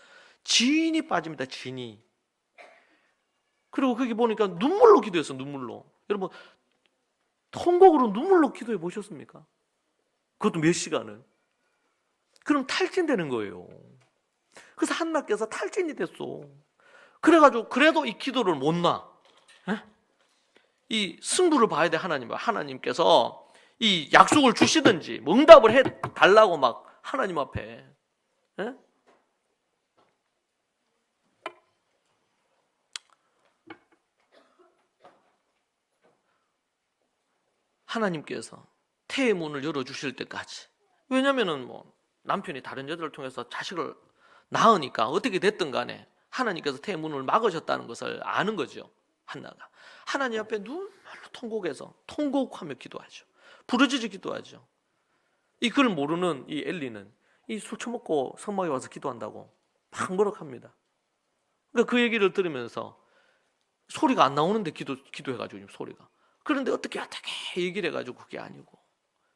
진이 빠집니다, 진이. 그리고 거기 보니까 눈물로 기도했어, 눈물로. 여러분 통곡으로 눈물로 기도해 보셨습니까? 그것도 몇 시간을. 그럼 탈진되는 거예요. 그래서 한나께서 탈진이 됐어. 그래가지고 그래도 이 기도를 못 놔. 에? 이 승부를 봐야 돼. 하나님께서 이 약속을 주시든지 뭐 응답을 해 달라고 막 하나님 앞에. 에? 하나님께서 태의 문을 열어주실 때까지. 왜냐면은 뭐 남편이 다른 여자를 통해서 자식을 낳으니까 어떻게 됐든 간에 하나님께서 태의 문을 막으셨다는 것을 아는 거죠. 한나가 하나님 앞에 눈물로 통곡하며 기도하죠. 부르짖어 기도하죠. 이걸 모르는 이 엘리는 이 술 처먹고 성막에 와서 기도한다고 막 뭐라 합니다. 그러니까 그 얘기를 들으면서 소리가 안 나오는데 기도해가지고 소리가. 그런데 어떻게 얘기를 해가지고 그게 아니고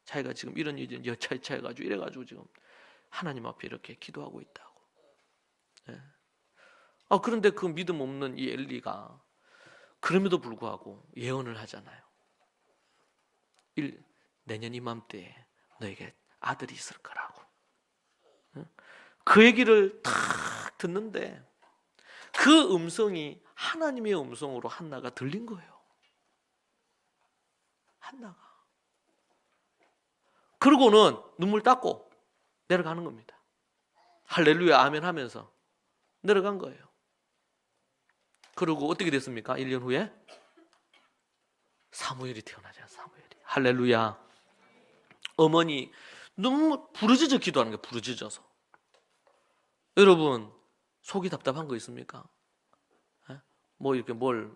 자기가 지금 이런 일이 여차여차해가지고 이래가지고 지금 하나님 앞에 이렇게 기도하고 있다고. 네. 그런데 그 믿음 없는 이 엘리가 그럼에도 불구하고 예언을 하잖아요. 내년 이맘때에 너에게 아들이 있을 거라고. 그 얘기를 탁 듣는데 그 음성이 하나님의 음성으로 한나가 들린 거예요. 한나가. 그러고는 눈물 닦고 내려가는 겁니다. 할렐루야 아멘 하면서 내려간 거예요. 그리고 어떻게 됐습니까? 1년 후에 사무엘이 태어나죠. 사무엘이. 할렐루야. 어머니 눈물 부르짖어 기도하는 거예요. 부르짖어서. 여러분 속이 답답한 거 있습니까? 뭐 이렇게 뭘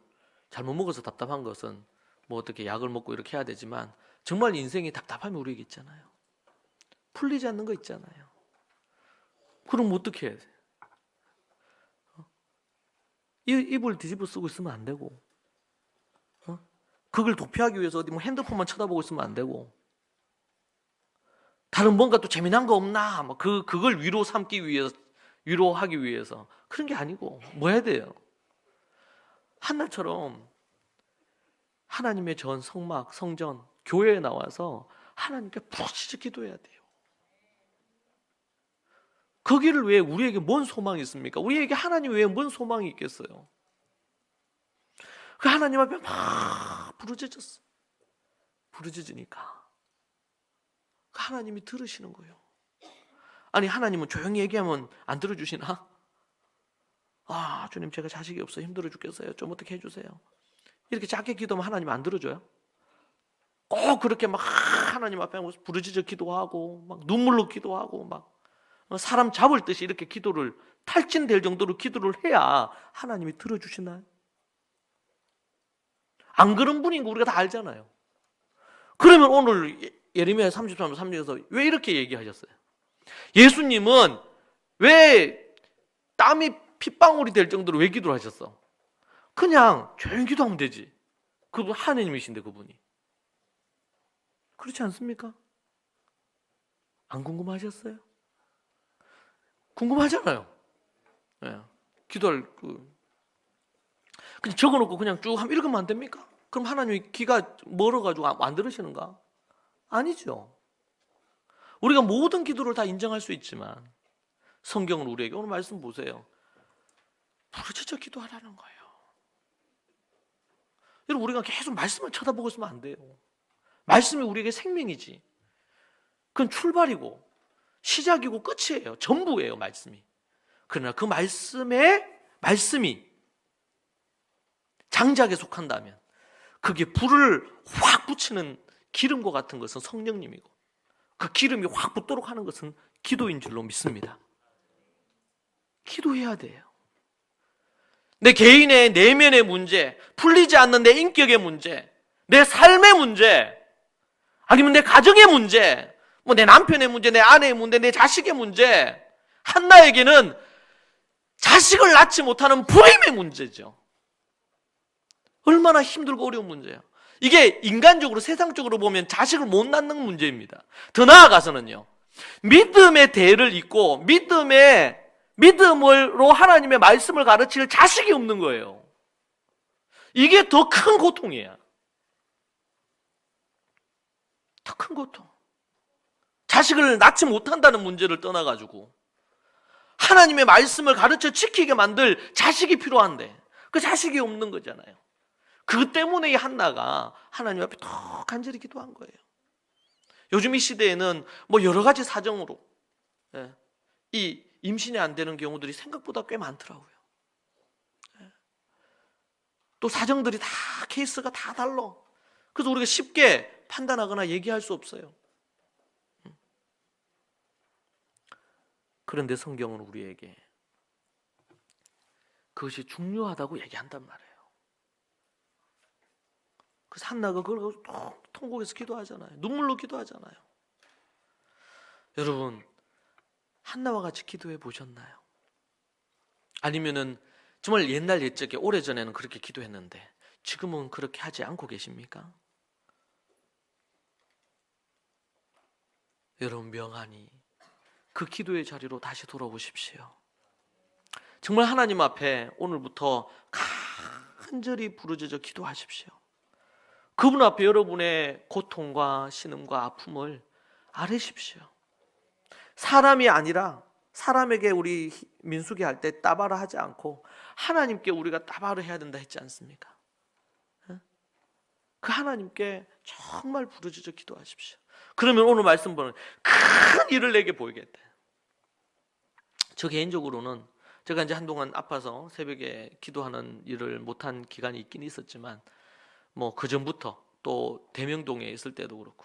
잘못 먹어서 답답한 것은 뭐 어떻게 약을 먹고 이렇게 해야 되지만 정말 인생이 답답함이 우리에게 있잖아요. 풀리지 않는 거 있잖아요. 그럼 어떻게 해야 돼? 입을 뒤집어 쓰고 있으면 안 되고, 그걸 도피하기 위해서 어디 뭐 핸드폰만 쳐다보고 있으면 안 되고, 다른 뭔가 또 재미난 거 없나? 뭐 그걸 위로하기 위해서 그런 게 아니고 뭐 해야 돼요? 한나처럼 하나님의 전 성막, 성전, 교회에 나와서 하나님께 부르짖어 기도해야 돼요. 거기를 왜 우리에게 뭔 소망이 있습니까? 우리에게 하나님 외에 뭔 소망이 있겠어요? 그 하나님 앞에 막 부르짖었어. 부르짖으니까 하나님이 들으시는 거예요. 아니 하나님은 조용히 얘기하면 안 들어주시나? 주님 제가 자식이 없어 힘들어 죽겠어요. 좀 어떻게 해주세요. 이렇게 작게 기도하면 하나님 안 들어줘요? 꼭 그렇게 막 하나님 앞에 부르짖어 기도하고 막 눈물로 기도하고 막 사람 잡을 듯이 이렇게 기도를 탈진될 정도로 기도를 해야 하나님이 들어주시나요? 안 그런 분인 거 우리가 다 알잖아요. 그러면 오늘 예레미야 33장 3절에서 왜 이렇게 얘기하셨어요? 예수님은 왜 땀이 핏방울이 될 정도로 왜 기도를 하셨어? 그냥 조용히 기도하면 되지. 그분 하나님이신데 그분이. 그렇지 않습니까? 안 궁금하셨어요? 궁금하잖아요. 네. 기도할 그냥 적어놓고 그냥 쭉 하면 읽으면 안 됩니까? 그럼 하나님이 귀가 멀어가지고 안 들으시는가? 아니죠. 우리가 모든 기도를 다 인정할 수 있지만 성경은 우리에게 오늘 말씀 보세요. 부르짖어 기도하라는 거예요. 여러분 우리가 계속 말씀을 쳐다보고 있으면 안 돼요. 말씀이 우리에게 생명이지. 그건 출발이고 시작이고 끝이에요. 전부예요, 말씀이. 그러나 그 말씀이 장작에 속한다면 그게 불을 확 붙이는 기름과 같은 것은 성령님이고 그 기름이 확 붙도록 하는 것은 기도인 줄로 믿습니다. 기도해야 돼요. 내 개인의 내면의 문제, 풀리지 않는 내 인격의 문제, 내 삶의 문제, 아니면 내 가정의 문제, 뭐 내 남편의 문제, 내 아내의 문제, 내 자식의 문제, 한나에게는 자식을 낳지 못하는 부임의 문제죠. 얼마나 힘들고 어려운 문제예요. 이게 인간적으로 세상적으로 보면 자식을 못 낳는 문제입니다. 더 나아가서는요, 믿음의 대를 잇고 믿음으로 하나님의 말씀을 가르칠 자식이 없는 거예요. 이게 더 큰 고통이에요. 더 큰 고통. 자식을 낳지 못한다는 문제를 떠나가지고 하나님의 말씀을 가르쳐 지키게 만들 자식이 필요한데 그 자식이 없는 거잖아요. 그것 때문에 이 한나가 하나님 앞에 더 간절히 기도한 거예요. 요즘 이 시대에는 뭐 여러 가지 사정으로 이 임신이 안 되는 경우들이 생각보다 꽤 많더라고요. 또 사정들이 다 케이스가 다 달라. 그래서 우리가 쉽게 판단하거나 얘기할 수 없어요. 그런데 성경은 우리에게 그것이 중요하다고 얘기한단 말이에요. 그래서 한나가 그걸 통곡해서 기도하잖아요. 눈물로 기도하잖아요. 여러분, 한나와 같이 기도해 보셨나요? 아니면은 정말 옛날 옛적에 오래전에는 그렇게 기도했는데 지금은 그렇게 하지 않고 계십니까? 여러분, 명하니 그 기도의 자리로 다시 돌아오십시오. 정말 하나님 앞에 오늘부터 간절히 부르짖어 기도하십시오. 그분 앞에 여러분의 고통과 신음과 아픔을 아뢰십시오. 사람이 아니라 사람에게 우리 민수기 할 때 따바라 하지 않고 하나님께 우리가 따바를 해야 된다 했지 않습니까? 그 하나님께 정말 부르짖어 기도하십시오. 그러면 오늘 말씀 보는 큰 일을 내게 보이겠다. 저 개인적으로는 제가 이제 한동안 아파서 새벽에 기도하는 일을 못한 기간이 있긴 있었지만 뭐 그 전부터 또 대명동에 있을 때도 그렇고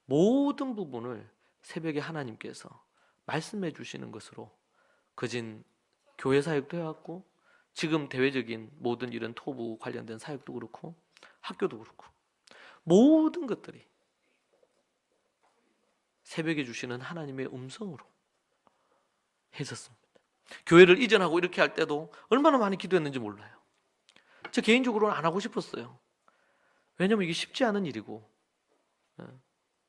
모든 부분을 새벽에 하나님께서 말씀해 주시는 것으로 그진 교회 사역도 해왔고 지금 대외적인 모든 이런 토부 관련된 사역도 그렇고 학교도 그렇고 모든 것들이 새벽에 주시는 하나님의 음성으로 했었습니다. 교회를 이전하고 이렇게 할 때도 얼마나 많이 기도했는지 몰라요. 저 개인적으로는 안 하고 싶었어요. 왜냐면 이게 쉽지 않은 일이고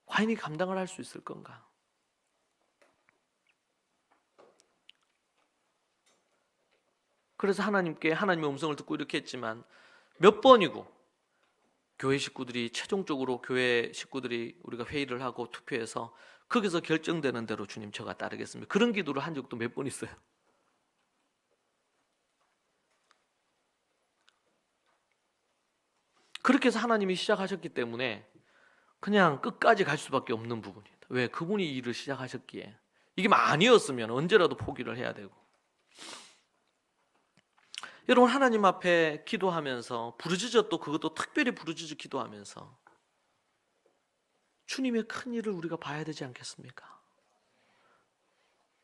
과연 이 감당을 할 수 있을 건가. 그래서 하나님께 하나님의 음성을 듣고 이렇게 했지만 몇 번이고 교회 식구들이 최종적으로 교회 식구들이 우리가 회의를 하고 투표해서 거기서 결정되는 대로 주님 저가 따르겠습니다. 그런 기도를 한 적도 몇 번 있어요. 그렇게 해서 하나님이 시작하셨기 때문에 그냥 끝까지 갈 수밖에 없는 부분이다. 왜? 그분이 이 일을 시작하셨기에. 이게 아니었으면 언제라도 포기를 해야 되고. 여러분, 하나님 앞에 기도하면서 부르짖어 또 그것도 특별히 부르짖어 기도하면서 주님의 큰 일을 우리가 봐야 되지 않겠습니까?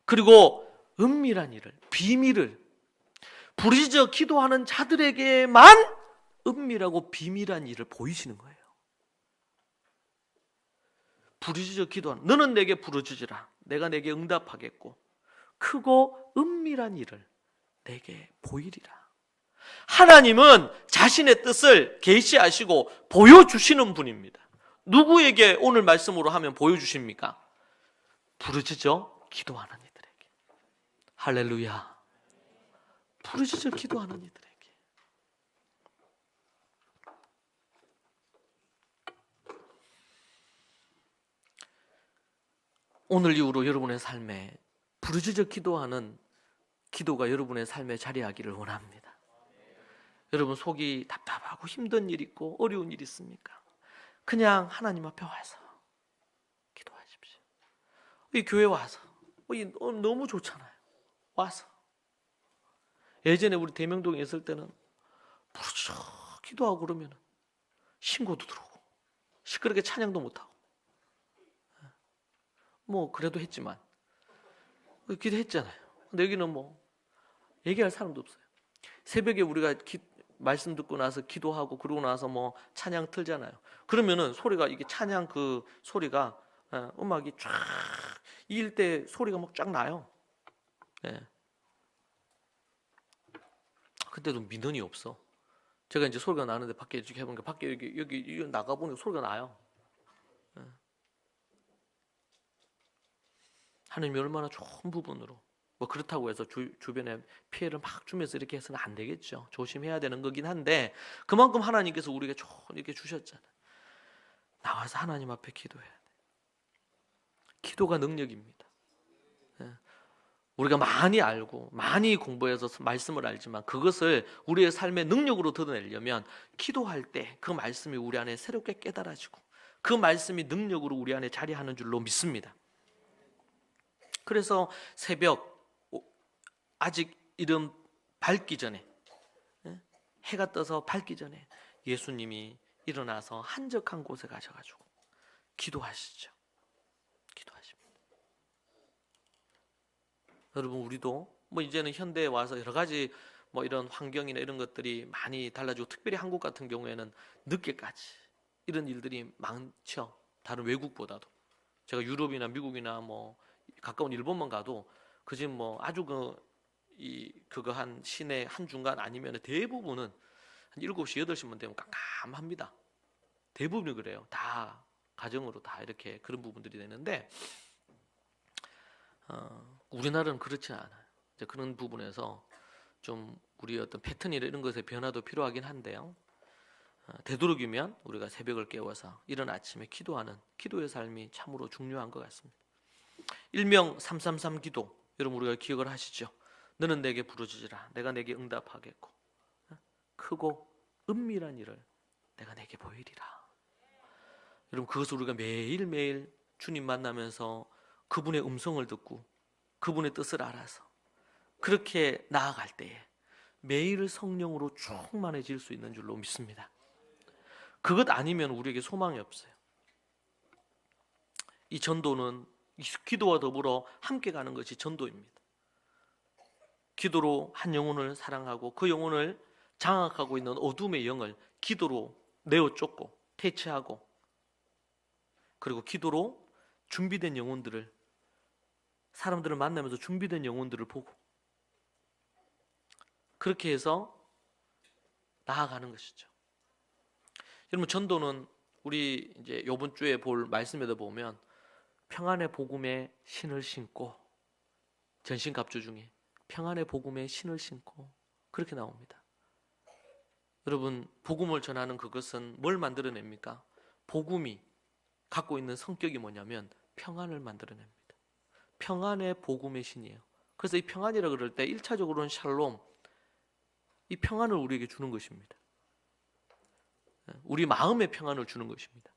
그리고 은밀한 일을, 비밀을 부르짖어 기도하는 자들에게만 은밀하고 비밀한 일을 보이시는 거예요. 부르짖어 기도하는, 너는 내게 부르짖으라. 내가 내게 응답하겠고 크고 은밀한 일을 내게 보이리라. 하나님은 자신의 뜻을 계시하시고 보여주시는 분입니다. 누구에게 오늘 말씀으로 하면 보여주십니까? 부르짖어 기도하는 이들에게. 할렐루야. 부르짖어 기도하는 이들에게. 오늘 이후로 여러분의 삶에 부르짖어 기도하는 기도가 여러분의 삶에 자리하기를 원합니다. 여러분 속이 답답하고 힘든 일 있고 어려운 일 있습니까? 그냥 하나님 앞에 와서 기도하십시오. 이 교회 와서 너무 좋잖아요. 와서 예전에 우리 대명동에 있을 때는 부르짖어 기도하고 그러면 신고도 들어오고 시끄럽게 찬양도 못하고 뭐 그래도 했지만 기도했잖아요. 근데 여기는 뭐 얘기할 사람도 없어요. 새벽에 우리가 말씀 듣고 나서 기도하고 그러고 나서 뭐 찬양 틀잖아요. 그러면은 소리가 이게 찬양 그 소리가 음악이 쫙 이을 때 소리가 막 쫙 나요. 예. 그때도 민원이 없어. 제가 이제 소리가 나는데 밖에 이렇게 해보니까 밖에 여기 나가 보니까 소리가 나요. 예. 하나님이 얼마나 좋은 부분으로. 뭐 그렇다고 해서 주변에 피해를 막 주면서 이렇게 해서는 안 되겠죠. 조심해야 되는 거긴 한데 그만큼 하나님께서 우리에게 이렇게 주셨잖아요. 나와서 하나님 앞에 기도해야 돼. 기도가 능력입니다. 우리가 많이 알고 많이 공부해서 말씀을 알지만 그것을 우리의 삶의 능력으로 드러내려면 기도할 때 그 말씀이 우리 안에 새롭게 깨달아지고 그 말씀이 능력으로 우리 안에 자리하는 줄로 믿습니다. 그래서 새벽 아직 이름 밝기 전에, 해가 떠서 밝기 전에 예수님이 일어나서 한적한 곳에 가셔가지고 기도하시죠. 기도하십니다. 여러분, 우리도 뭐 이제는 현대에 와서 여러 가지 뭐 이런 환경이나 이런 것들이 많이 달라지고, 특별히 한국 같은 경우에는 늦게까지 이런 일들이 많죠. 다른 외국보다도. 제가 유럽이나 미국이나 뭐 가까운 일본만 가도 그 지금 뭐 아주 그거 한 시내 한 중간 아니면 대부분은 한 7시 8시만 되면 깜깜합니다. 대부분이 그래요. 다 가정으로 다 이렇게 그런 부분들이 되는데 우리나라는 그렇지 않아요. 이제 그런 부분에서 좀 우리 어떤 패턴이나 이런 것의 변화도 필요하긴 한데요. 되도록이면 우리가 새벽을 깨워서 이른 아침에 기도하는 기도의 삶이 참으로 중요한 것 같습니다. 일명 333 기도, 여러분 우리가 기억을 하시죠? 너는 내게 부르짖으라 내가 내게 응답하겠고 크고 은밀한 일을 내가 내게 보이리라. 여러분, 그것을 우리가 매일매일 주님 만나면서 그분의 음성을 듣고 그분의 뜻을 알아서 그렇게 나아갈 때에 매일 성령으로 충만해질 수 있는 줄로 믿습니다. 그것 아니면 우리에게 소망이 없어요. 이 전도는 기도와 더불어 함께 가는 것이 전도입니다. 기도로 한 영혼을 사랑하고 그 영혼을 장악하고 있는 어둠의 영을 기도로 내어 쫓고 퇴치하고, 그리고 기도로 준비된 영혼들을, 사람들을 만나면서 준비된 영혼들을 보고 그렇게 해서 나아가는 것이죠. 여러분, 전도는 우리 이제 이번 주에 볼 말씀에도 보면 평안의 복음에 신을 신고, 전신갑주 중에 평안의 복음에 신을 신고 그렇게 나옵니다. 여러분, 복음을 전하는 그것은 뭘 만들어냅니까? 복음이 갖고 있는 성격이 뭐냐면 평안을 만들어냅니다. 평안의 복음의 신이에요. 그래서 이 평안이라 그럴 때 1차적으로는 샬롬, 이 평안을 우리에게 주는 것입니다. 우리 마음의 평안을 주는 것입니다.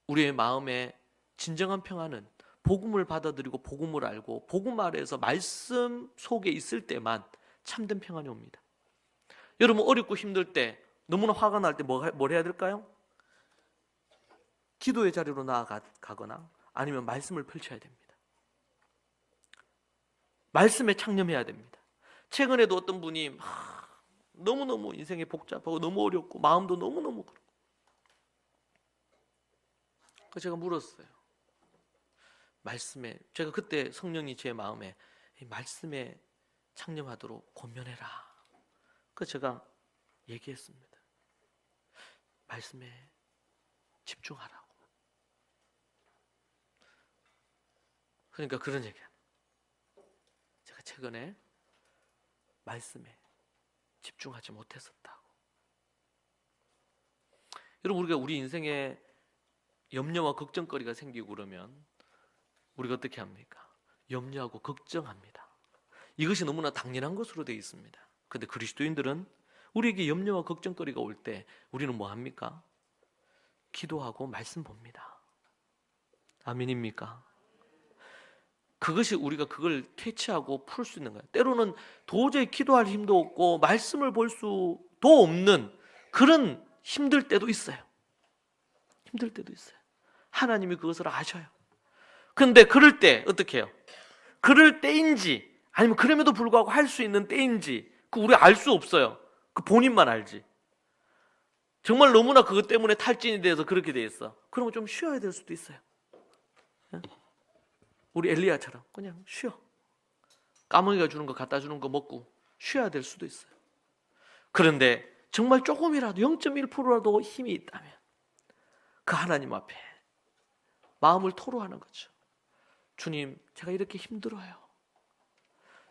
우리의 마음의 진정한 평안은 복음을 받아들이고 복음을 알고 복음 아래에서 말씀 속에 있을 때만 참된 평안이 옵니다. 여러분, 어렵고 힘들 때, 너무나 화가 날 때 뭘 해야 될까요? 기도의 자리로 나아가거나 아니면 말씀을 펼쳐야 됩니다. 말씀에 창념해야 됩니다. 최근에도 어떤 분이 너무너무 인생이 복잡하고 너무 어렵고 마음도 너무너무 그렇고, 그래서 제가 물었어요. 말씀에, 제가 그때 성령이 제 마음에 이 말씀에 창념하도록 권면해라. 그래서 제가 얘기했습니다. 말씀에 집중하라고. 그러니까 그런 얘기야. 제가 최근에 말씀에 집중하지 못했었다고. 여러분, 우리가 우리 인생에 염려와 걱정거리가 생기고 그러면 우리가 어떻게 합니까? 염려하고 걱정합니다. 이것이 너무나 당연한 것으로 되어 있습니다. 그런데 그리스도인들은 우리에게 염려와 걱정거리가 올 때 우리는 뭐 합니까? 기도하고 말씀 봅니다. 아멘입니까? 그것이 우리가 그걸 퇴치하고 풀 수 있는 거예요. 때로는 도저히 기도할 힘도 없고 말씀을 볼 수도 없는 그런 힘들 때도 있어요. 힘들 때도 있어요. 하나님이 그것을 아셔요. 그런데 그럴 때 어떻게 해요? 그럴 때인지 아니면 그럼에도 불구하고 할 수 있는 때인지 그 우리 알 수 없어요. 그 본인만 알지. 정말 너무나 그것 때문에 탈진이 돼서 그렇게 돼 있어. 그러면 좀 쉬어야 될 수도 있어요. 우리 엘리야처럼 그냥 쉬어. 까마귀가 주는 거 갖다 주는 거 먹고 쉬어야 될 수도 있어요. 그런데 정말 조금이라도 0.1%라도 힘이 있다면 그 하나님 앞에 마음을 토로하는 거죠. 주님, 제가 이렇게 힘들어요.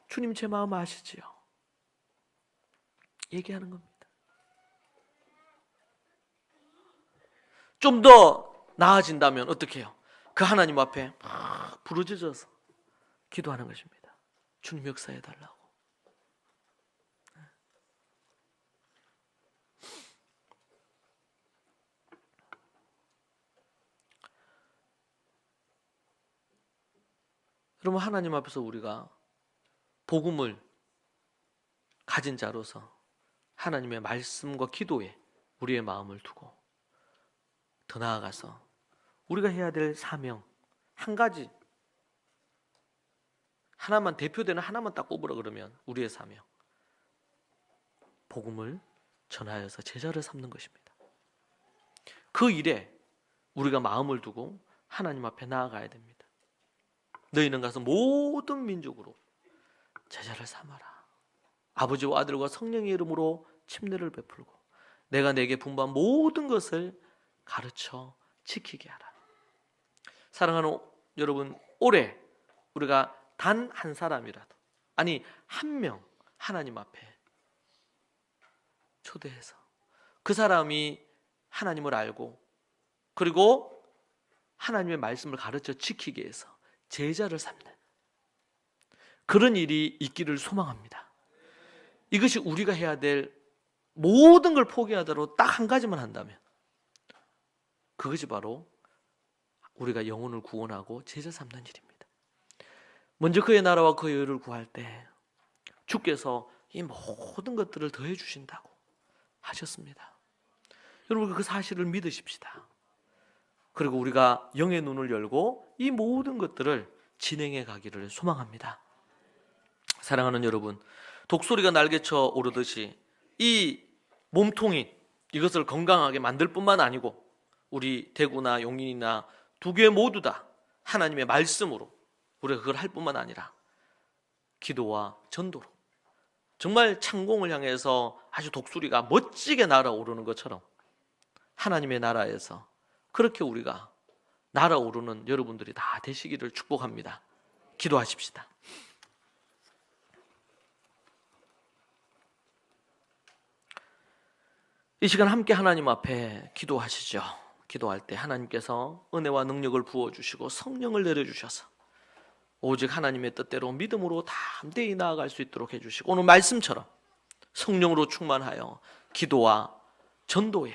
주님, 제 마음 아시지요? 얘기하는 겁니다. 좀 더 나아진다면 어떻게 해요? 그 하나님 앞에 막 부르짖어서 기도하는 것입니다. 주님 역사해달라고. 여러분, 하나님 앞에서 우리가 복음을 가진 자로서 하나님의 말씀과 기도에 우리의 마음을 두고 더 나아가서 우리가 해야 될 사명 한 가지, 하나만, 대표되는 하나만 딱 꼽으라 그러면 우리의 사명, 복음을 전하여서 제자를 삼는 것입니다. 그 일에 우리가 마음을 두고 하나님 앞에 나아가야 됩니다. 너희는 가서 모든 민족으로 제자를 삼아라. 아버지와 아들과 성령의 이름으로 침례를 베풀고 내가 내게 분부한 모든 것을 가르쳐 지키게 하라. 사랑하는 여러분, 올해 우리가 단 한 사람이라도, 아니 한 명 하나님 앞에 초대해서 그 사람이 하나님을 알고 그리고 하나님의 말씀을 가르쳐 지키게 해서 제자를 삼는 그런 일이 있기를 소망합니다. 이것이 우리가 해야 될, 모든 걸 포기하더라도 딱 한 가지만 한다면 그것이 바로 우리가 영혼을 구원하고 제자 삼는 일입니다. 먼저 그의 나라와 그의 의를 구할 때 주께서 이 모든 것들을 더해 주신다고 하셨습니다. 여러분, 그 사실을 믿으십시다. 그리고 우리가 영의 눈을 열고 이 모든 것들을 진행해 가기를 소망합니다. 사랑하는 여러분, 독소리가 날개쳐 오르듯이 이 몸통인 이것을 건강하게 만들 뿐만 아니고 우리 대구나 용인이나 두 개 모두 다 하나님의 말씀으로 우리가 그걸 할 뿐만 아니라 기도와 전도로 정말 창공을 향해서 아주 독수리가 멋지게 날아오르는 것처럼 하나님의 나라에서 그렇게 우리가 날아오르는 여러분들이 다 되시기를 축복합니다. 기도하십시다. 이 시간 함께 하나님 앞에 기도하시죠. 기도할 때 하나님께서 은혜와 능력을 부어주시고 성령을 내려주셔서 오직 하나님의 뜻대로 믿음으로 담대히 나아갈 수 있도록 해주시고 오늘 말씀처럼 성령으로 충만하여 기도와 전도에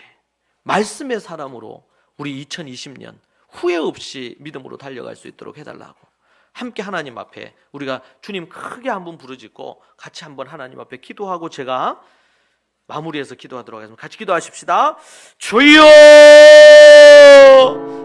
말씀의 사람으로 우리 2020년 후회 없이 믿음으로 달려갈 수 있도록 해달라고 함께 하나님 앞에 우리가 주님 크게 한번 부르짖고 같이 한번 하나님 앞에 기도하고 제가 마무리해서 기도하도록 하겠습니다. 같이 기도하십시다. 주여,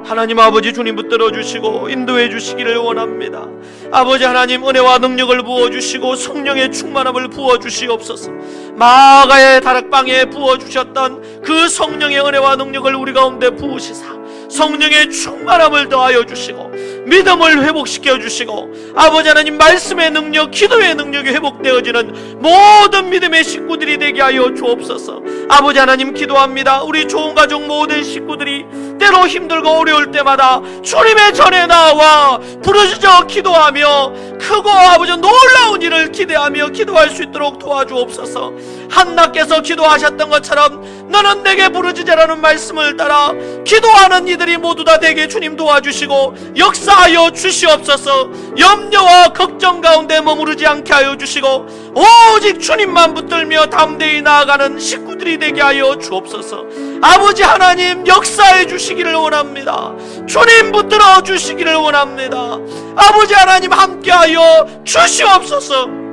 하나님 아버지, 주님 붙들어 주시고 인도해 주시기를 원합니다. 아버지 하나님, 은혜와 능력을 부어주시고 성령의 충만함을 부어주시옵소서. 마가의 다락방에 부어주셨던 그 성령의 은혜와 능력을 우리 가운데 부으시사 성령의 충만함을 더하여 주시고 믿음을 회복시켜 주시고 아버지 하나님, 말씀의 능력, 기도의 능력이 회복되어지는 모든 믿음의 식구들이 되게 하여 주옵소서. 아버지 하나님, 기도합니다. 우리 좋은 가족 모든 식구들이 때로 힘들고 어려울 때마다 주님의 전에 나와 부르짖어 기도하며 크고 아버지 놀라운 일을 기대하며 기도할 수 있도록 도와주옵소서. 한나께서 기도하셨던 것처럼 너는 내게 부르짖으라는 말씀을 따라 기도하는 이들이 모두 다 되게 주님 도와주시고 역사하여 주시옵소서. 염려와 걱정 가운데 머무르지 않게 하여 주시고 오직 주님만 붙들며 담대히 나아가는 식구들이 되게 하여 주옵소서. 아버지 하나님, 역사해 주시기를 원합니다. 주님 붙들어 주시기를 원합니다. 아버지 하나님, 함께하여 주시옵소서.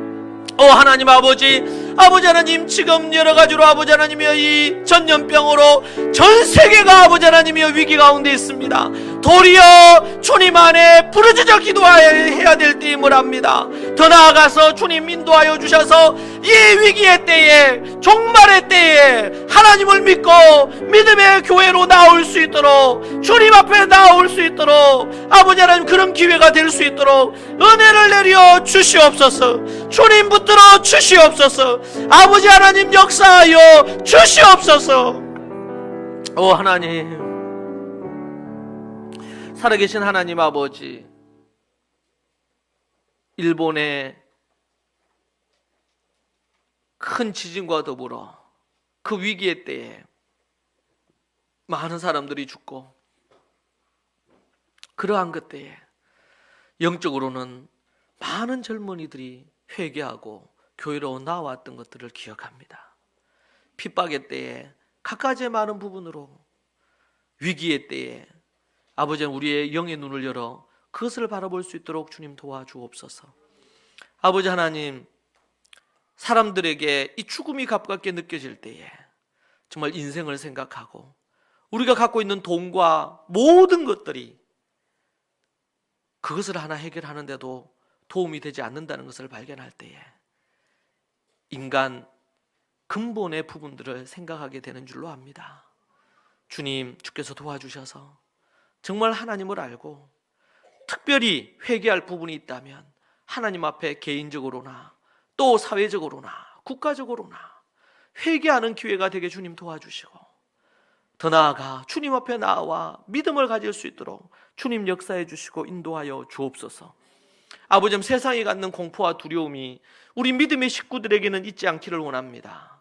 하나님 아버지 하나님, 지금 여러가지로 아버지 하나님이여 이 전염병으로 전 세계가 아버지 위기가 위기 가운데 있습니다. 도리어 주님 안에 부르짖어 기도해야 될 때임을 압니다. 더 나아가서 주님 인도하여 주셔서 이 위기의 때에, 종말의 때에 하나님을 믿고 믿음의 교회로 나올 수 있도록, 주님 앞에 나올 수 있도록 아버지 하나님, 그런 기회가 될 수 있도록 은혜를 내려 주시옵소서. 주님 붙들어 주시옵소서. 아버지 하나님, 역사하여 주시옵소서. 하나님, 살아계신 하나님 아버지, 일본의 큰 지진과 더불어 그 위기의 때에 많은 사람들이 죽고 그러한 그때에 영적으로는 많은 젊은이들이 회개하고 교회로 나왔던 것들을 기억합니다. 핍박의 때에 갖가지의 많은 부분으로, 위기의 때에 아버지는 우리의 영의 눈을 열어 그것을 바라볼 수 있도록 주님 도와주옵소서. 아버지 하나님, 사람들에게 이 죽음이 가깝게 느껴질 때에 정말 인생을 생각하고 우리가 갖고 있는 돈과 모든 것들이 그것을 하나 해결하는데도 도움이 되지 않는다는 것을 발견할 때에 인간 근본의 부분들을 생각하게 되는 줄로 압니다. 주님, 주께서 도와주셔서 정말 하나님을 알고 특별히 회개할 부분이 있다면 하나님 앞에 개인적으로나 또 사회적으로나 국가적으로나 회개하는 기회가 되게 주님 도와주시고, 더 나아가 주님 앞에 나와 믿음을 가질 수 있도록 주님 역사해 주시고 인도하여 주옵소서. 아버지, 세상이 갖는 공포와 두려움이 우리 믿음의 식구들에게는 있지 않기를 원합니다.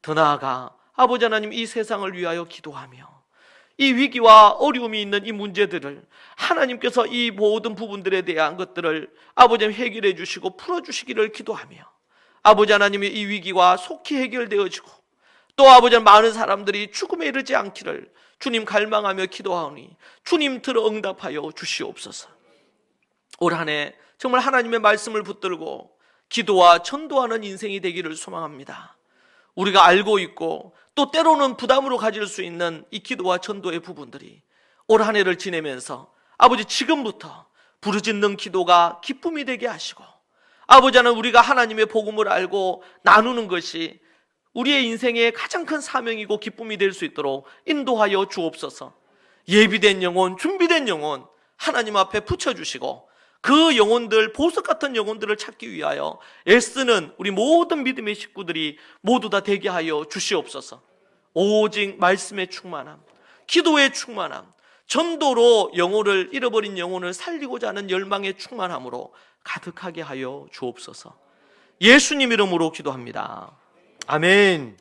더 나아가 아버지 하나님, 이 세상을 위하여 기도하며 이 위기와 어려움이 있는 이 문제들을 하나님께서 이 모든 부분들에 대한 것들을 아버지 해결해 주시고 풀어주시기를 기도하며, 아버지 하나님의 이 위기가 속히 해결되어지고 또 아버지 많은 사람들이 죽음에 이르지 않기를 주님 갈망하며 기도하오니 주님 들어 응답하여 주시옵소서. 올 한 해 정말 하나님의 말씀을 붙들고 기도와 전도하는 인생이 되기를 소망합니다. 우리가 알고 있고 또 때로는 부담으로 가질 수 있는 이 기도와 전도의 부분들이 올 한 해를 지내면서 아버지 지금부터 부르짖는 기도가 기쁨이 되게 하시고, 아버지 하나님, 우리가 하나님의 복음을 알고 나누는 것이 우리의 인생의 가장 큰 사명이고 기쁨이 될 수 있도록 인도하여 주옵소서. 예비된 영혼, 준비된 영혼 하나님 앞에 붙여주시고 그 영혼들, 보석 같은 영혼들을 찾기 위하여 애쓰는 우리 모든 믿음의 식구들이 모두 다 되게 하여 주시옵소서. 오직 말씀의 충만함, 기도의 충만함, 전도로 영혼을, 잃어버린 영혼을 살리고자 하는 열망의 충만함으로 가득하게 하여 주옵소서. 예수님 이름으로 기도합니다. 아멘.